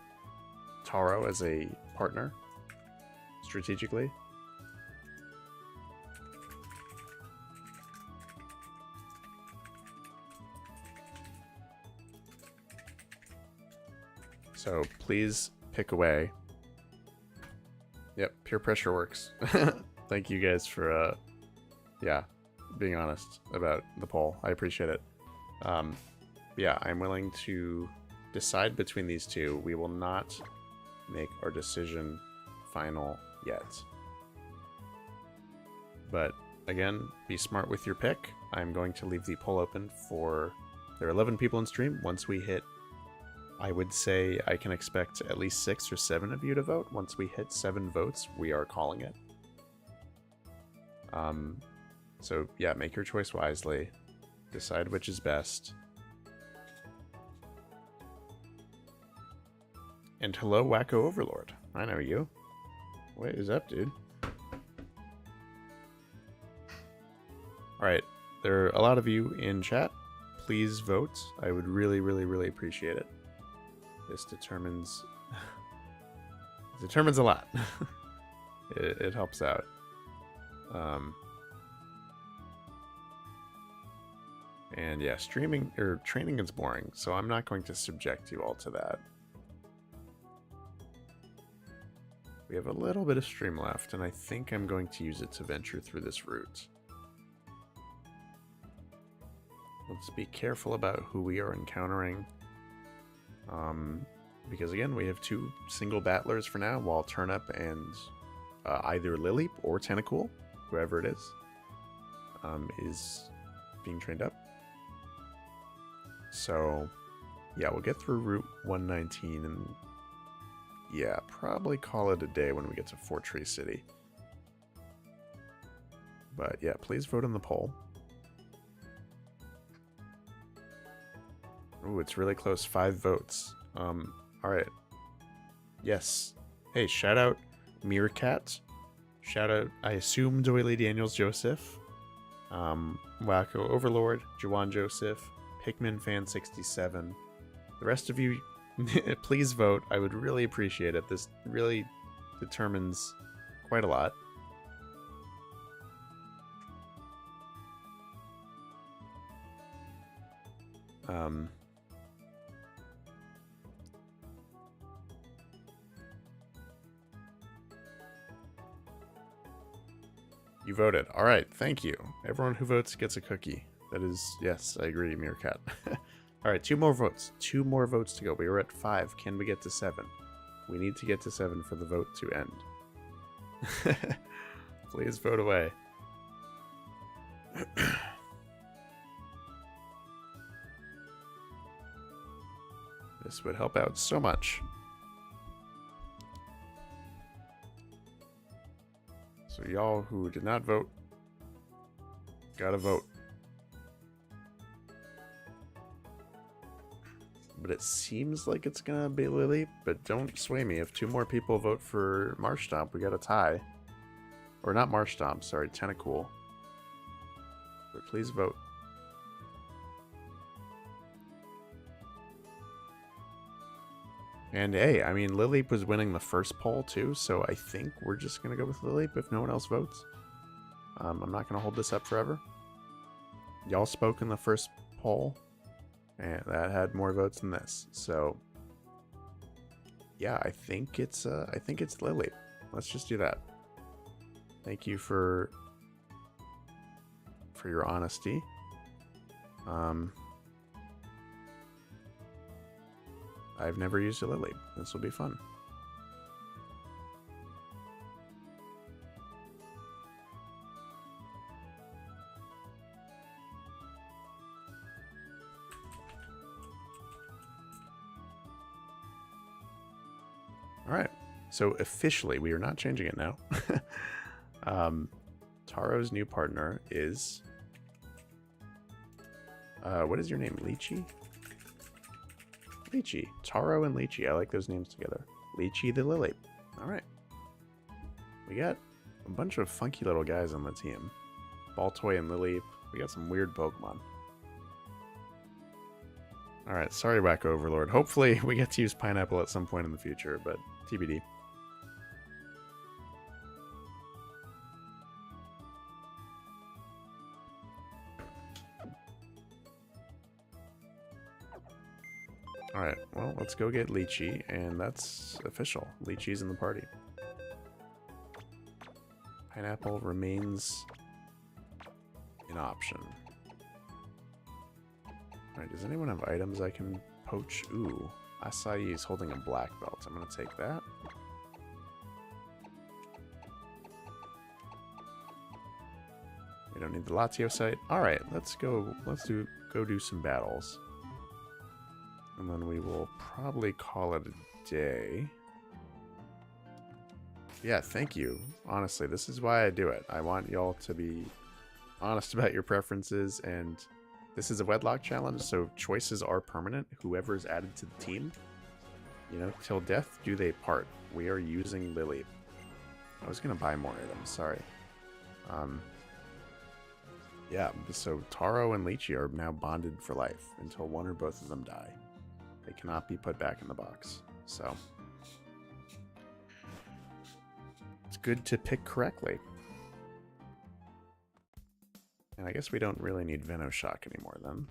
Taro as a partner strategically. So please pick away. Yep, peer pressure works. Thank you guys for being honest about the poll. I appreciate it. Yeah, I'm willing to decide between these two. We will not make our decision final yet. But again, be smart with your pick. I'm going to leave the poll open for... There are 11 people in stream. Once we hit... I would say I can expect at least 6 or 7 of you to vote. Once we hit 7 votes, we are calling it. So yeah, make your choice wisely. Decide which is best. And hello, Wacko Overlord. I know you. What is up, dude? Alright, there are a lot of you in chat. Please vote. I would really, really, really appreciate it. This determines... it determines a lot. it helps out. And yeah, streaming or training is boring, so I'm not going to subject you all to that. We have a little bit of stream left, and I think I'm going to use it to venture through this route. Let's be careful about who we are encountering. Because again, we have 2 single battlers for now, while Turnip and either Lileep or Tentacool, whoever it is being trained up. So, yeah, we'll get through Route 119 and, yeah, probably call it a day when we get to Fort Tree City. But, yeah, please vote on the poll. Ooh, it's really close. 5 votes. Alright. Yes. Hey, shout out Meerkat. Shout out, I assume, Doily Daniels Joseph. Wacko Overlord, Jawan Joseph, Pikmin Fan 67. The rest of you, please vote. I would really appreciate it. This really determines quite a lot. You voted. All right, thank you. Everyone who votes gets a cookie. That is, yes, I agree, Meerkat. All right, 2 more votes. 2 more votes to go. We were at 5. Can we get to 7? We need to get to 7 for the vote to end. Please vote away. This would help out so much. So y'all who did not vote, gotta vote. But it seems like it's gonna be Lily, but don't sway me. If 2 more people vote for Marshtomp, we got a tie. Or not Marshtomp, sorry, Tentacool. But please vote. And hey, I mean, Lily was winning the first poll too, so I think we're just going to go with Lily if no one else votes. I'm not going to hold this up forever. Y'all spoke in the first poll, and that had more votes than this. So, yeah, I think it's Lily. Let's just do that. Thank you for your honesty. I've never used a Lily. This will be fun. All right. So officially, we are not changing it now. Taro's new partner is... what is your name? Lychee? Lychee. Taro and Lychee. I like those names together. Lychee the Lily. Alright. We got a bunch of funky little guys on the team. Baltoy and Lily. We got some weird Pokemon. Alright, sorry Wacko Overlord. Hopefully we get to use Pineapple at some point in the future, but TBD. Alright, well, let's go get Lychee, and that's official. Lychee's in the party. Pineapple remains an option. Alright, does anyone have items I can poach? Ooh, Acai is holding a black belt. I'm going to take that. We don't need the Latiosite. Alright, let's go do some battles. And then we will probably call it a day. Yeah, thank you. Honestly, this is why I do it. I want y'all to be honest about your preferences, and this is a Wedlocke challenge, so choices are permanent. Whoever is added to the team, you know, till death do they part. We are using Lily. I was going to buy more items, sorry. Yeah, so Taro and Lychee are now bonded for life until one or both of them die. They cannot be put back in the box. So it's good to pick correctly. And I guess we don't really need Venoshock anymore then.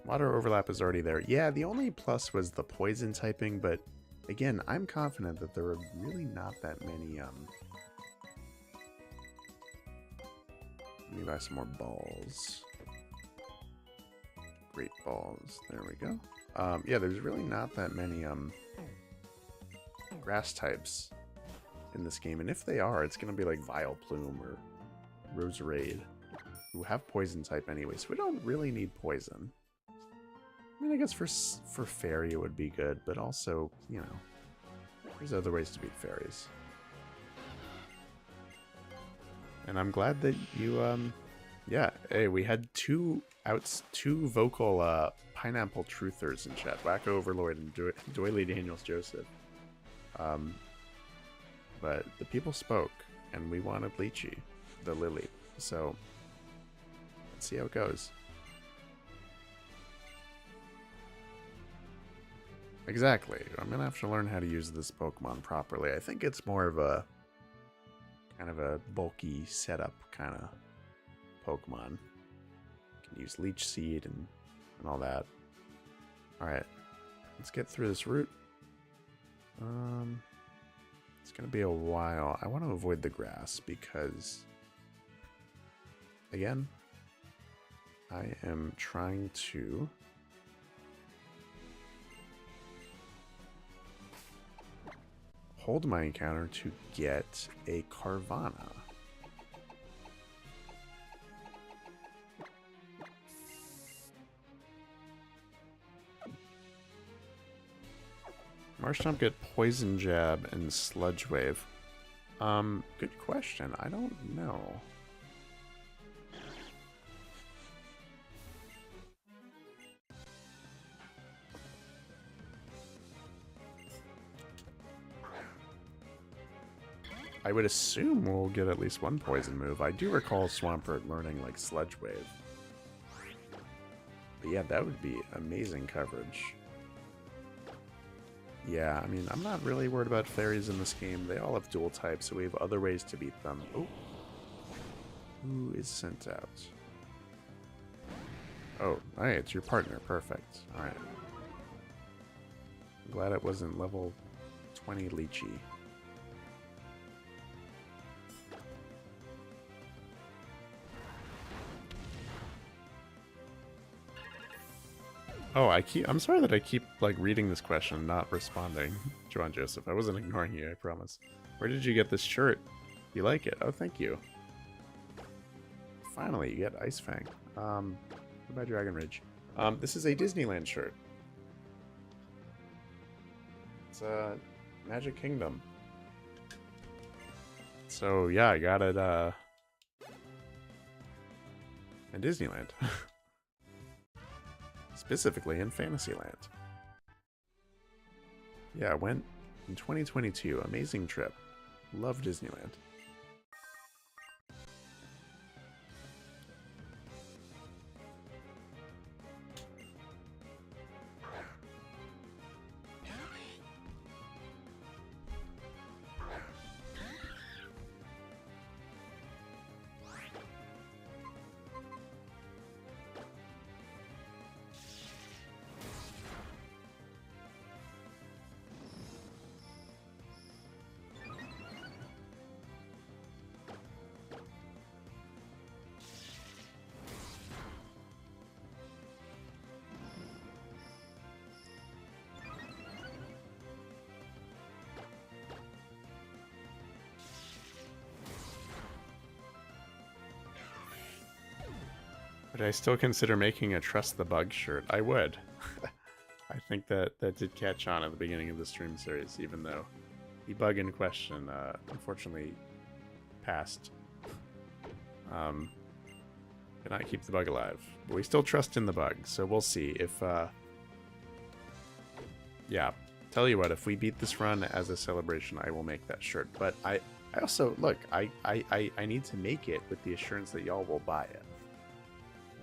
Water overlap is already there. Yeah, the only plus was the poison typing, but again, I'm confident that there are really not that many let me buy some more balls. Great balls. There we go. Yeah, there's really not that many grass types in this game. And if they are, it's going to be like Vileplume or Roserade, who have poison type anyway. So we don't really need poison. I mean, I guess for fairy it would be good, but also, you know, there's other ways to beat fairies. And I'm glad that you, yeah, hey, we had two vocal pineapple truthers in chat, Wacko Overlord and Doily Daniels Joseph. But the people spoke, and we wanted Lychee, the Lily. So let's see how it goes. Exactly. I'm gonna have to learn how to use this Pokemon properly. I think it's more of a kind of a bulky setup kind of Pokemon. Can use Leech Seed and all that. Alright. Let's get through this route. It's gonna be a while. I want to avoid the grass because, again, I am trying to hold my encounter to get a Carvana. Marshtomp get Poison Jab and Sludge Wave. Good question. I don't know. I would assume we'll get at least one poison move. I do recall Swampert learning like Sludge Wave. But yeah, that would be amazing coverage. Yeah, I mean, I'm not really worried about fairies in this game. They all have dual types, so we have other ways to beat them. Oh. Who is sent out? Oh, hey, it's your partner. Perfect. Alright. I'm glad it wasn't level 20 Lychee. Oh, I'm sorry that I keep, like, reading this question and not responding, Joan Joseph. I wasn't ignoring you, I promise. Where did you get this shirt? You like it? Oh, thank you. Finally, you get Ice Fang. Goodbye, Dragon Ridge. This is a Disneyland shirt. It's Magic Kingdom. So, yeah, I got it, in Disneyland. Specifically in Fantasyland. Yeah, I went in 2022. Amazing trip. Love Disneyland. Would I still consider making a Trust the Bug shirt? I would. I think that did catch on at the beginning of the stream series, even though the bug in question unfortunately passed. Cannot keep the bug alive. But we still trust in the bug, so we'll see if... yeah, tell you what, if we beat this run as a celebration, I will make that shirt. But I also, look, I need to make it with the assurance that y'all will buy it.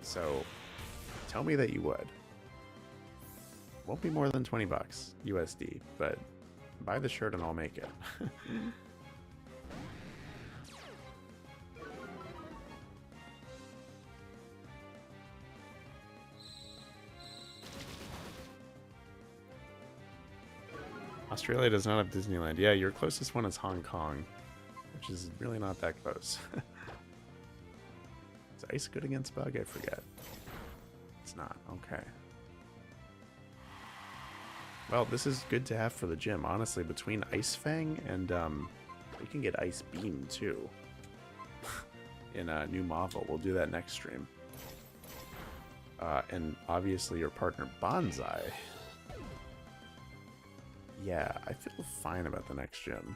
So, tell me that you would. Won't be more than 20 bucks USD, but buy the shirt and I'll make it. Australia does not have Disneyland. Yeah, your closest one is Hong Kong, which is really not that close. Is Ice good against Bug? I forget. It's not. Okay. Well, this is good to have for the gym. Honestly, between Ice Fang and we can get Ice Beam too. In New Marvel. We'll do that next stream. And obviously your partner Bonsai. Yeah, I feel fine about the next gym.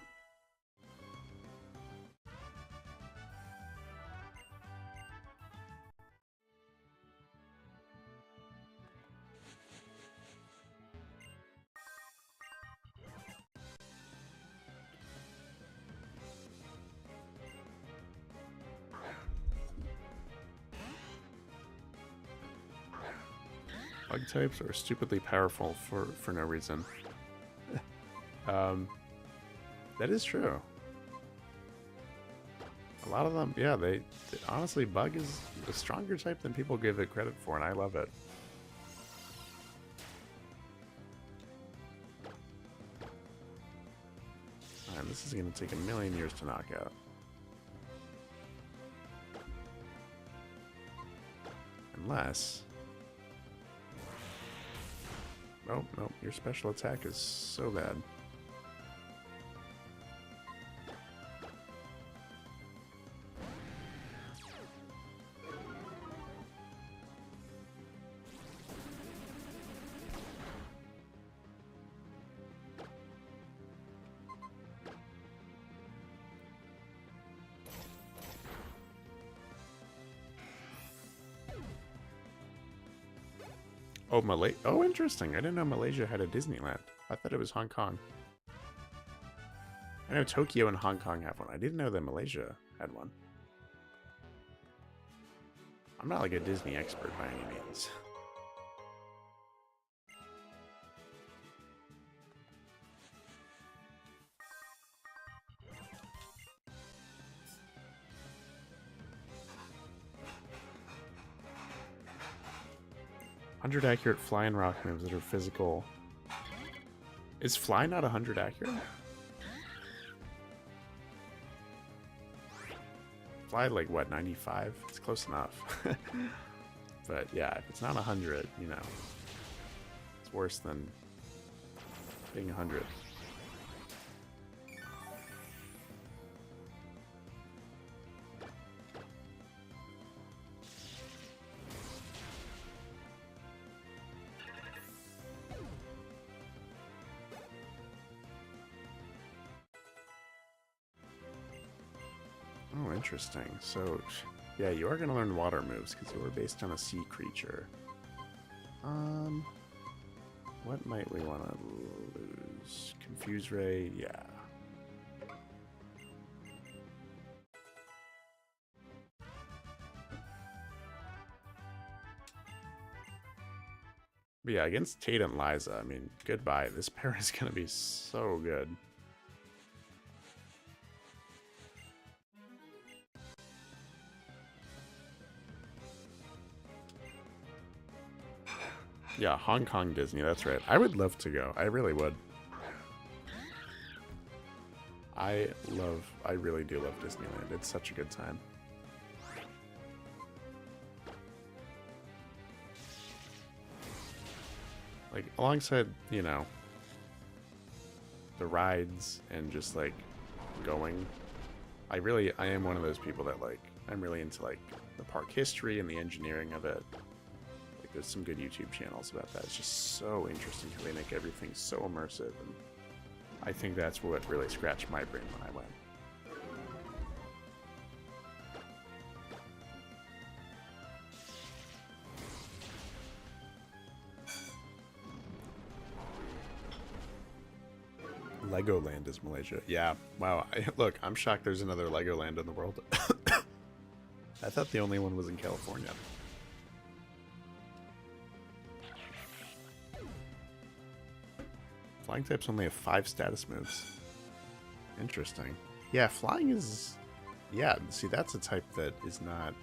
Bug types are stupidly powerful for no reason. That is true. A lot of them, yeah, they honestly, bug is a stronger type than people give it credit for, and I love it. And this is going to take a million years to knock out. Unless... Oh, no, your special attack is so bad. Oh, Oh, interesting. I didn't know Malaysia had a Disneyland. I thought it was Hong Kong. I know Tokyo and Hong Kong have one. I didn't know that Malaysia had one. I'm not like a Disney expert by any means. Accurate fly and rock moves that are physical. Is fly not 100 accurate? Fly like what, 95? It's close enough. But yeah, if it's not 100, you know, it's worse than being 100. Oh, interesting. So, yeah, you are going to learn water moves because you were based on a sea creature. What might we want to lose? Confuse Ray, yeah. But yeah, against Tate and Liza, I mean, goodbye. This pair is going to be so good. Yeah, Hong Kong Disney, that's right. I would love to go. I really would. I really do love Disneyland. It's such a good time. Like, alongside, you know, the rides and just, like, going, I am one of those people that, like, I'm really into, like, the park history and the engineering of it. There's some good YouTube channels about that. It's just so interesting how they make everything so immersive, and I think that's what really scratched my brain when I went. Legoland is Malaysia. Yeah, wow. Look, I'm shocked there's another Legoland in the world. I thought the only one was in California. Flying types only have 5 status moves. Interesting. Yeah, flying is... Yeah, see, that's a type that is not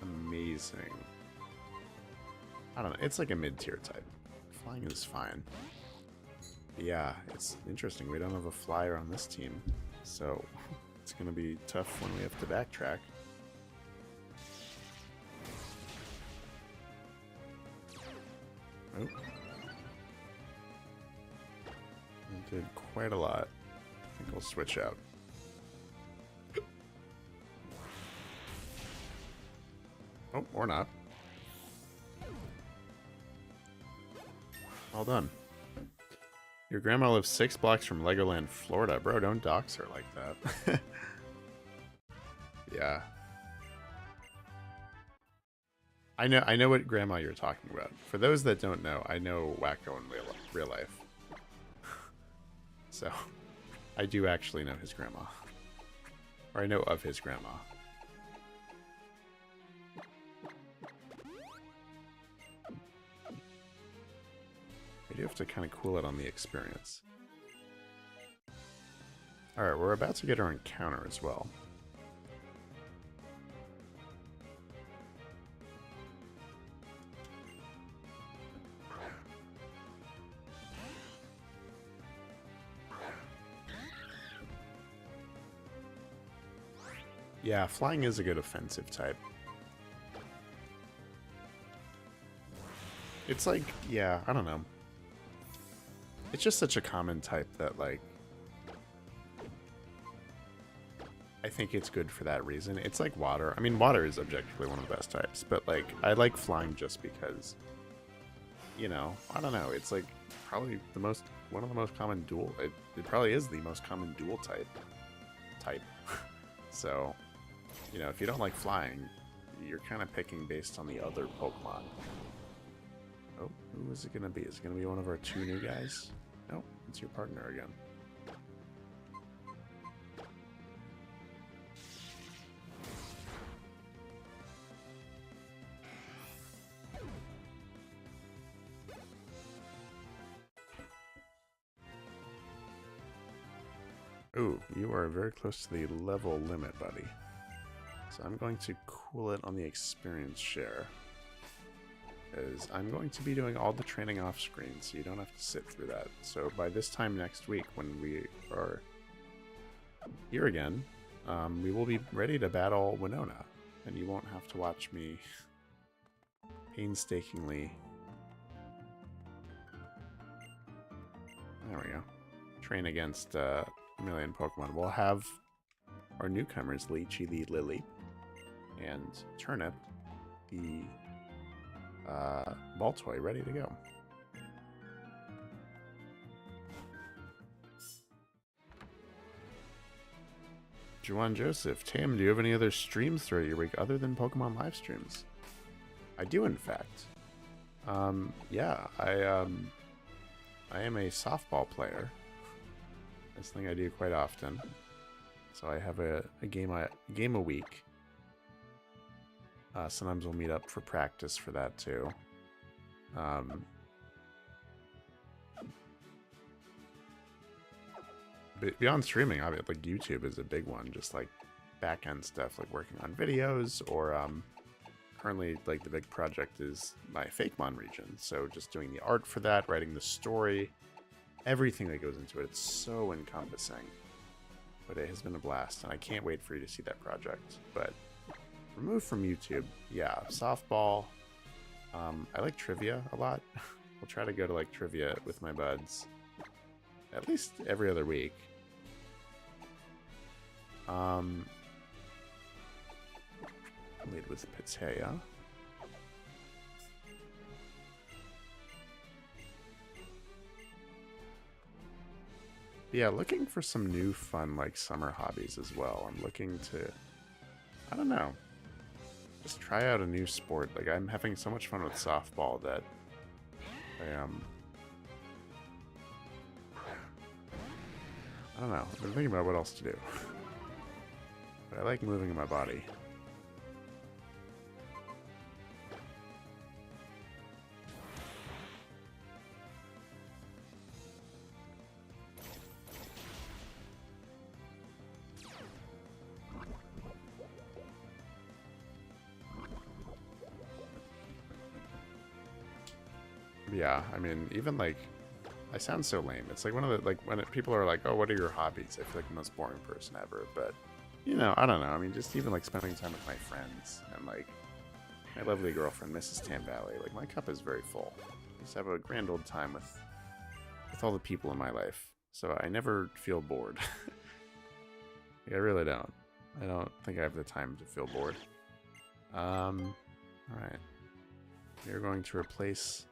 amazing. I don't know. It's like a mid-tier type. Flying is fine. Yeah, it's interesting. We don't have a flyer on this team, so it's going to be tough when we have to backtrack. Oh. Did quite a lot. I think we'll switch out. Oh, or not. Well done. Your grandma lives 6 blocks from Legoland, Florida. Bro, don't dox her like that. Yeah. I know what grandma you're talking about. For those that don't know, I know Wacko in real life. So, I do actually know his grandma. Or I know of his grandma. have to kind of cool it on the experience. Alright, we're about to get our encounter as well. Yeah, flying is a good offensive type. It's like, yeah, I don't know. It's just such a common type that, like, I think it's good for that reason. It's like water. I mean, water is objectively one of the best types, but, like, I like flying just because, you know, I don't know. It's, like, probably one of the most common dual. It probably is the most common dual type. So, you know, if you don't like flying, you're kind of picking based on the other Pokemon. Oh, who is it going to be? Is it going to be one of our 2 new guys? No, it's your partner again. Ooh, you are very close to the level limit, buddy. So I'm going to cool it on the experience share. Because I'm going to be doing all the training off screen, so you don't have to sit through that. So by this time next week, when we are here again, we will be ready to battle Winona. And you won't have to watch me painstakingly... There we go. Train against a million Pokemon. We'll have our newcomers, Lychee the Lily, and Turnip the Baltoy, ready to go. Juwan Joseph, Tam, do you have any other streams throughout your week other than Pokemon live streams? I do, in fact. Yeah, I am a softball player. This thing I do quite often. So I have a game a week. Sometimes we'll meet up for practice for that too. But beyond streaming, obviously, like YouTube is a big one. Just like back-end stuff, like working on videos, or currently, like the big project is my Fakemon region. So just doing the art for that, writing the story, everything that goes into it. It's so encompassing. But it has been a blast, and I can't wait for you to see that project. But removed from YouTube, yeah, softball. I like trivia a lot. We'll try to go to like trivia with my buds at least every other week. Lead with Patea. Yeah, looking for some new fun like summer hobbies as well. I'm looking to, I don't know, just try out a new sport. Like, I'm having so much fun with softball that I don't know. I've been thinking about what else to do. But I like moving in my body. Yeah, I mean, even like, I sound so lame. It's like one of the, like, when people are like, oh, what are your hobbies? I feel like the most boring person ever. But, you know, I don't know. I mean, just even like spending time with my friends and like my lovely girlfriend, Mrs. Tam Valley. Like, my cup is very full. I just have a grand old time with all the people in my life. So I never feel bored. Like, I really don't. I don't think I have the time to feel bored. Alright. We're going to replace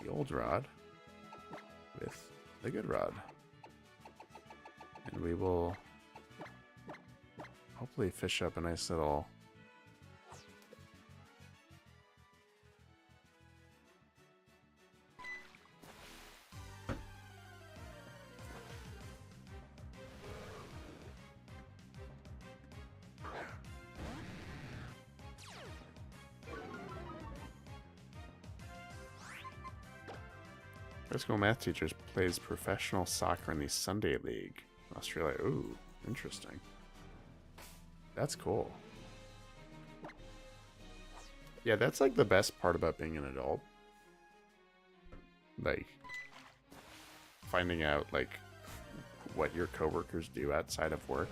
the old rod with the good rod. And we will hopefully fish up a nice little High school math teacher plays professional soccer in the Sunday League in Australia. Ooh, interesting. That's cool. Yeah, that's like the best part about being an adult. Like, finding out, like, what your coworkers do outside of work.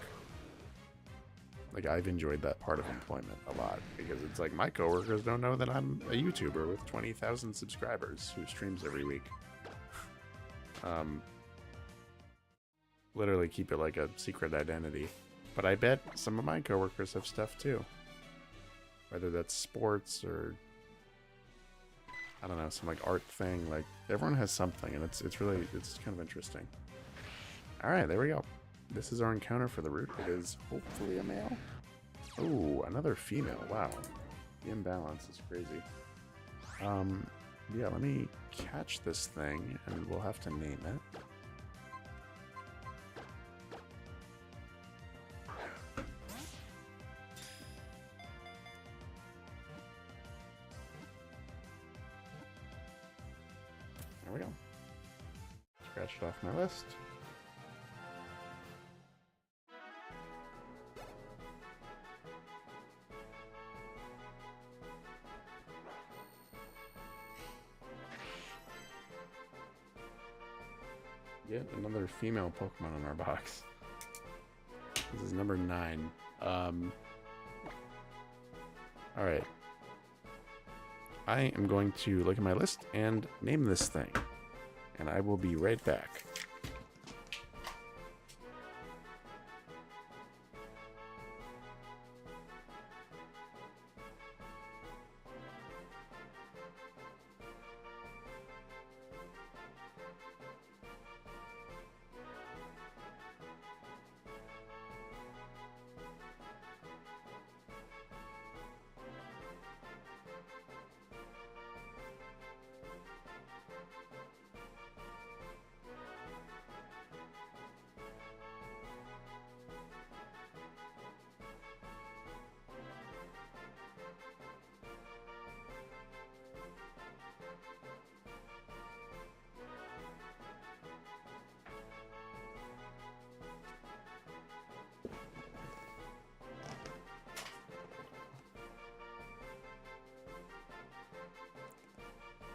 Like, I've enjoyed that part of employment a lot, because it's like, my coworkers don't know that I'm a YouTuber with 20,000 subscribers who streams every week. Literally keep it like a secret identity. But I bet some of my coworkers have stuff too. Whether that's sports or, I don't know, some like art thing. Like, everyone has something, and it's kind of interesting. Alright, there we go. This is our encounter for the route. It is hopefully a male. Oh, another female. Wow. The imbalance is crazy. Yeah, let me catch this thing, and we'll have to name it. There we go. Scratch it off my list. Yet another female Pokemon in our box. This is number 9. Alright. I am going to look at my list and name this thing. And I will be right back.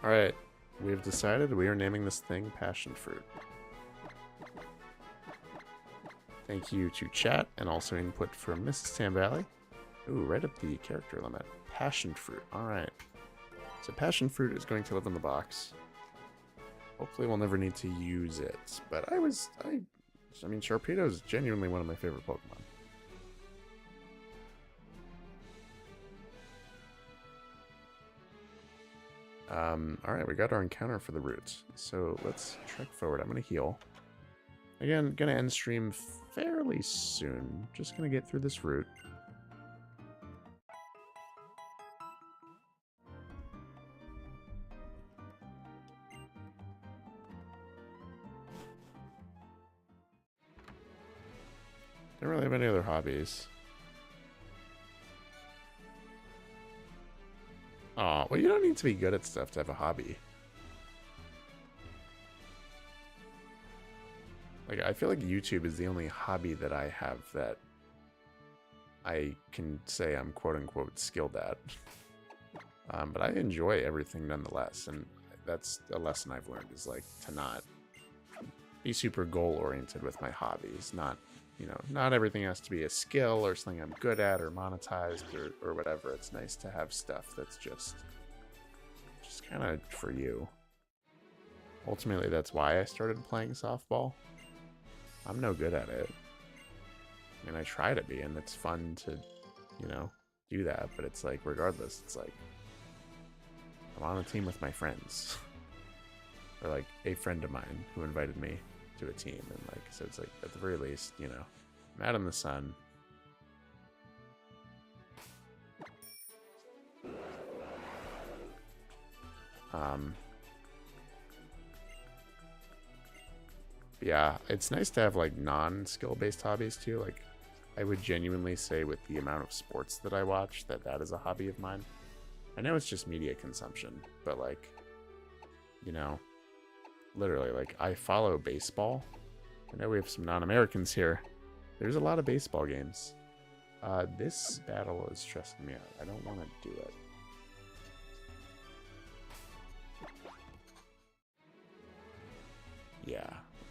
Alright, we have decided we are naming this thing Passion Fruit. Thank you to chat and also input from Mrs. Tam Valley. Ooh, right up the character limit. Passion Fruit, alright. So Passion Fruit is going to live in the box. Hopefully we'll never need to use it, but I mean, Sharpedo is genuinely one of my favorite Pokemon. Alright, we got our encounter for the route. So let's trek forward. I'm going to heal. Again, going to end stream fairly soon. Just going to get through this route. Don't really have any other hobbies. Aw, well, you don't need to be good at stuff to have a hobby. Like, I feel like YouTube is the only hobby that I have that I can say I'm quote-unquote skilled at. But I enjoy everything nonetheless, and that's a lesson I've learned, is, like, to not be super goal-oriented with my hobbies. Not, you know, not everything has to be a skill or something I'm good at or monetized or whatever. It's nice to have stuff that's just kind of for you. Ultimately, that's why I started playing softball. I'm no good at it. I mean, I try to be, and it's fun to, you know, do that, but it's like, regardless, it's like, I'm on a team with my friends. Or like a friend of mine who invited me to a team, and like, so it's like, at the very least, you know, I'm out in the sun. Yeah, it's nice to have like non-skill based hobbies too. Like, I would genuinely say with the amount of sports that I watch that is a hobby of mine. I know it's just media consumption, but like, you know, literally, like, I follow baseball. I know we have some non-Americans here. There's a lot of baseball games. This battle is stressing me out. I don't want to do it. Yeah,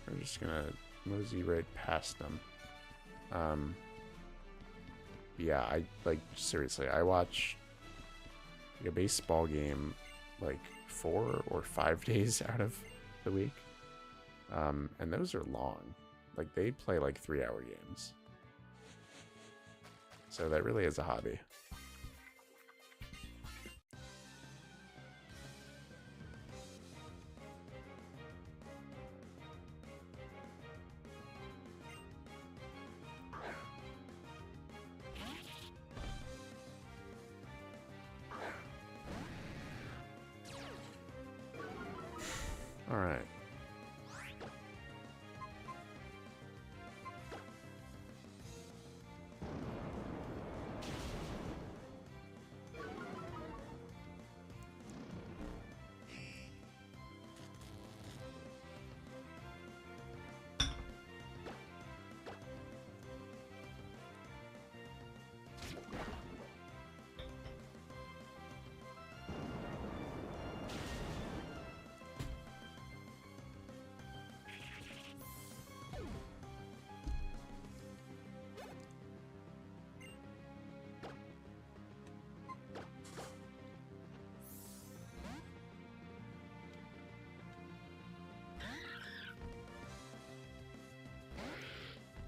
we're just gonna mosey right past them. Yeah, I, like, seriously, I watch a baseball game like 4 or 5 days out of the week. And those are long. Like, they play like 3-hour games. So that really is a hobby. All right.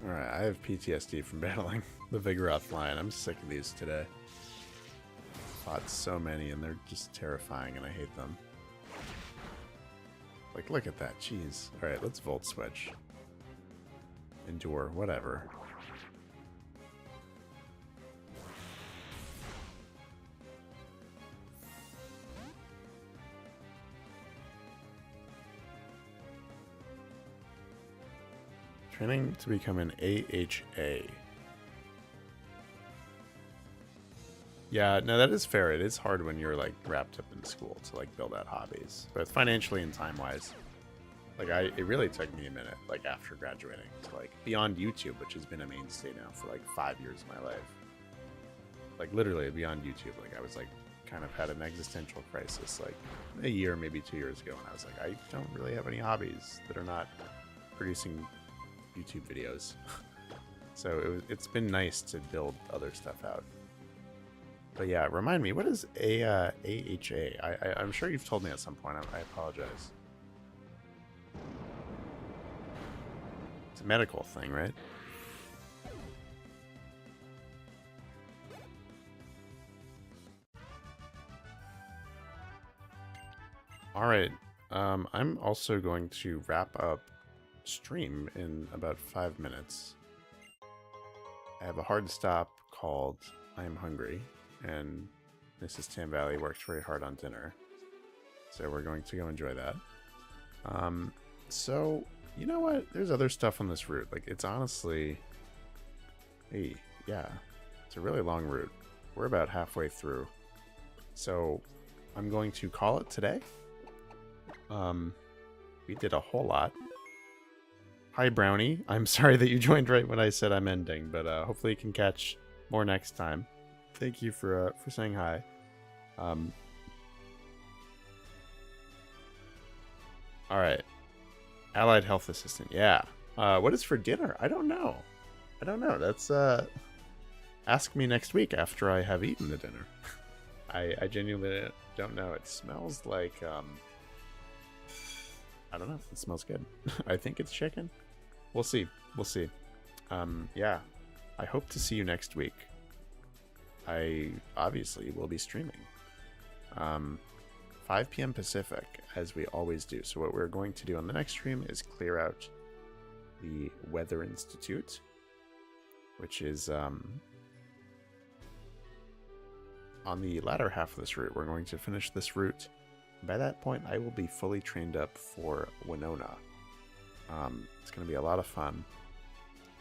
Alright, I have PTSD from battling the Vigoroth lion. I'm sick of these today. Fought so many and they're just terrifying and I hate them. Like, look at that, jeez. Alright, let's Volt Switch. Endure, whatever. Training to become an AHA. Yeah, no, that is fair. It is hard when you're, like, wrapped up in school to, like, build out hobbies. Both financially and time-wise. Like, it really took me a minute, like, after graduating to, like, beyond YouTube, which has been a mainstay now for, like, 5 years of my life. Like, literally beyond YouTube. Like, I was, like, kind of had an existential crisis, like, a year, maybe 2 years ago. And I was like, I don't really have any hobbies that are not producing YouTube videos. So it's been nice to build other stuff out. But yeah, remind me, what is AHA? I'm sure you've told me at some point. I apologize. It's a medical thing, right? All right. I'm also going to wrap up stream in about 5 minutes. I have a hard stop called I Am Hungry, and Mrs. Tam Valley worked very hard on dinner, so we're going to go enjoy that. So you know what, there's other stuff on this route. Like, it's honestly, hey, yeah, it's a really long route. We're about halfway through, so I'm going to call it today. We did a whole lot. Hi, Brownie. I'm sorry that you joined right when I said I'm ending, but hopefully you can catch more next time. Thank you for saying hi. All right. Allied Health Assistant. Yeah. What is for dinner? I don't know. That's ask me next week after I have eaten the dinner. I genuinely don't know. It smells like I don't know. It smells good. I think it's chicken. We'll see. Yeah. I hope to see you next week. I obviously will be streaming. 5 p.m. Pacific, as we always do. So what we're going to do on the next stream is clear out the Weather Institute, which is on the latter half of this route. We're going to finish this route. By that point, I will be fully trained up for Winona. It's going to be a lot of fun.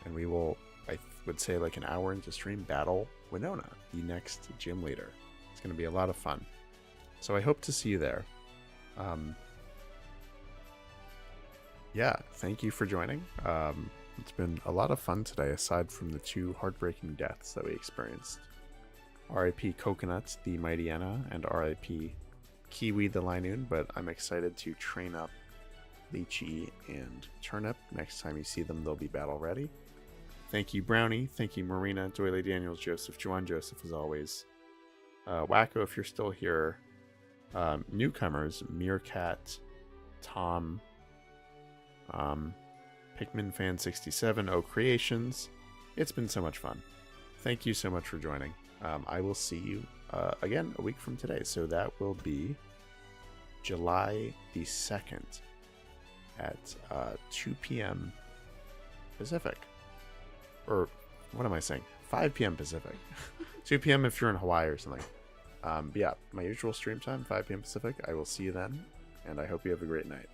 And we will, I would say, like an hour into stream, battle Winona, the next gym leader. It's going to be a lot of fun. So I hope to see you there. yeah, thank you for joining. It's been a lot of fun today, aside from the 2 heartbreaking deaths that we experienced. R.I.P. Coconut, the Mighty Anna, and R.I.P. Kiwi, the Linoon, but I'm excited to train up Lychee and Turnip. Next time you see them, they'll be battle ready. Thank you, Brownie. Thank you, Marina, Doily Daniels, Joseph, Juwan Joseph, as always. Wacko, if you're still here. Newcomers, Meerkat, Tom, Pikmin Fan 67, O Creations. It's been so much fun. Thank you so much for joining. I will see you again a week from today. So that will be July the 2nd at 2 p.m. Pacific. Or what am I saying? 5 p.m. Pacific. 2 p.m. if you're in Hawaii or something. But yeah, my usual stream time, 5 p.m. Pacific. I will see you then, and I hope you have a great night.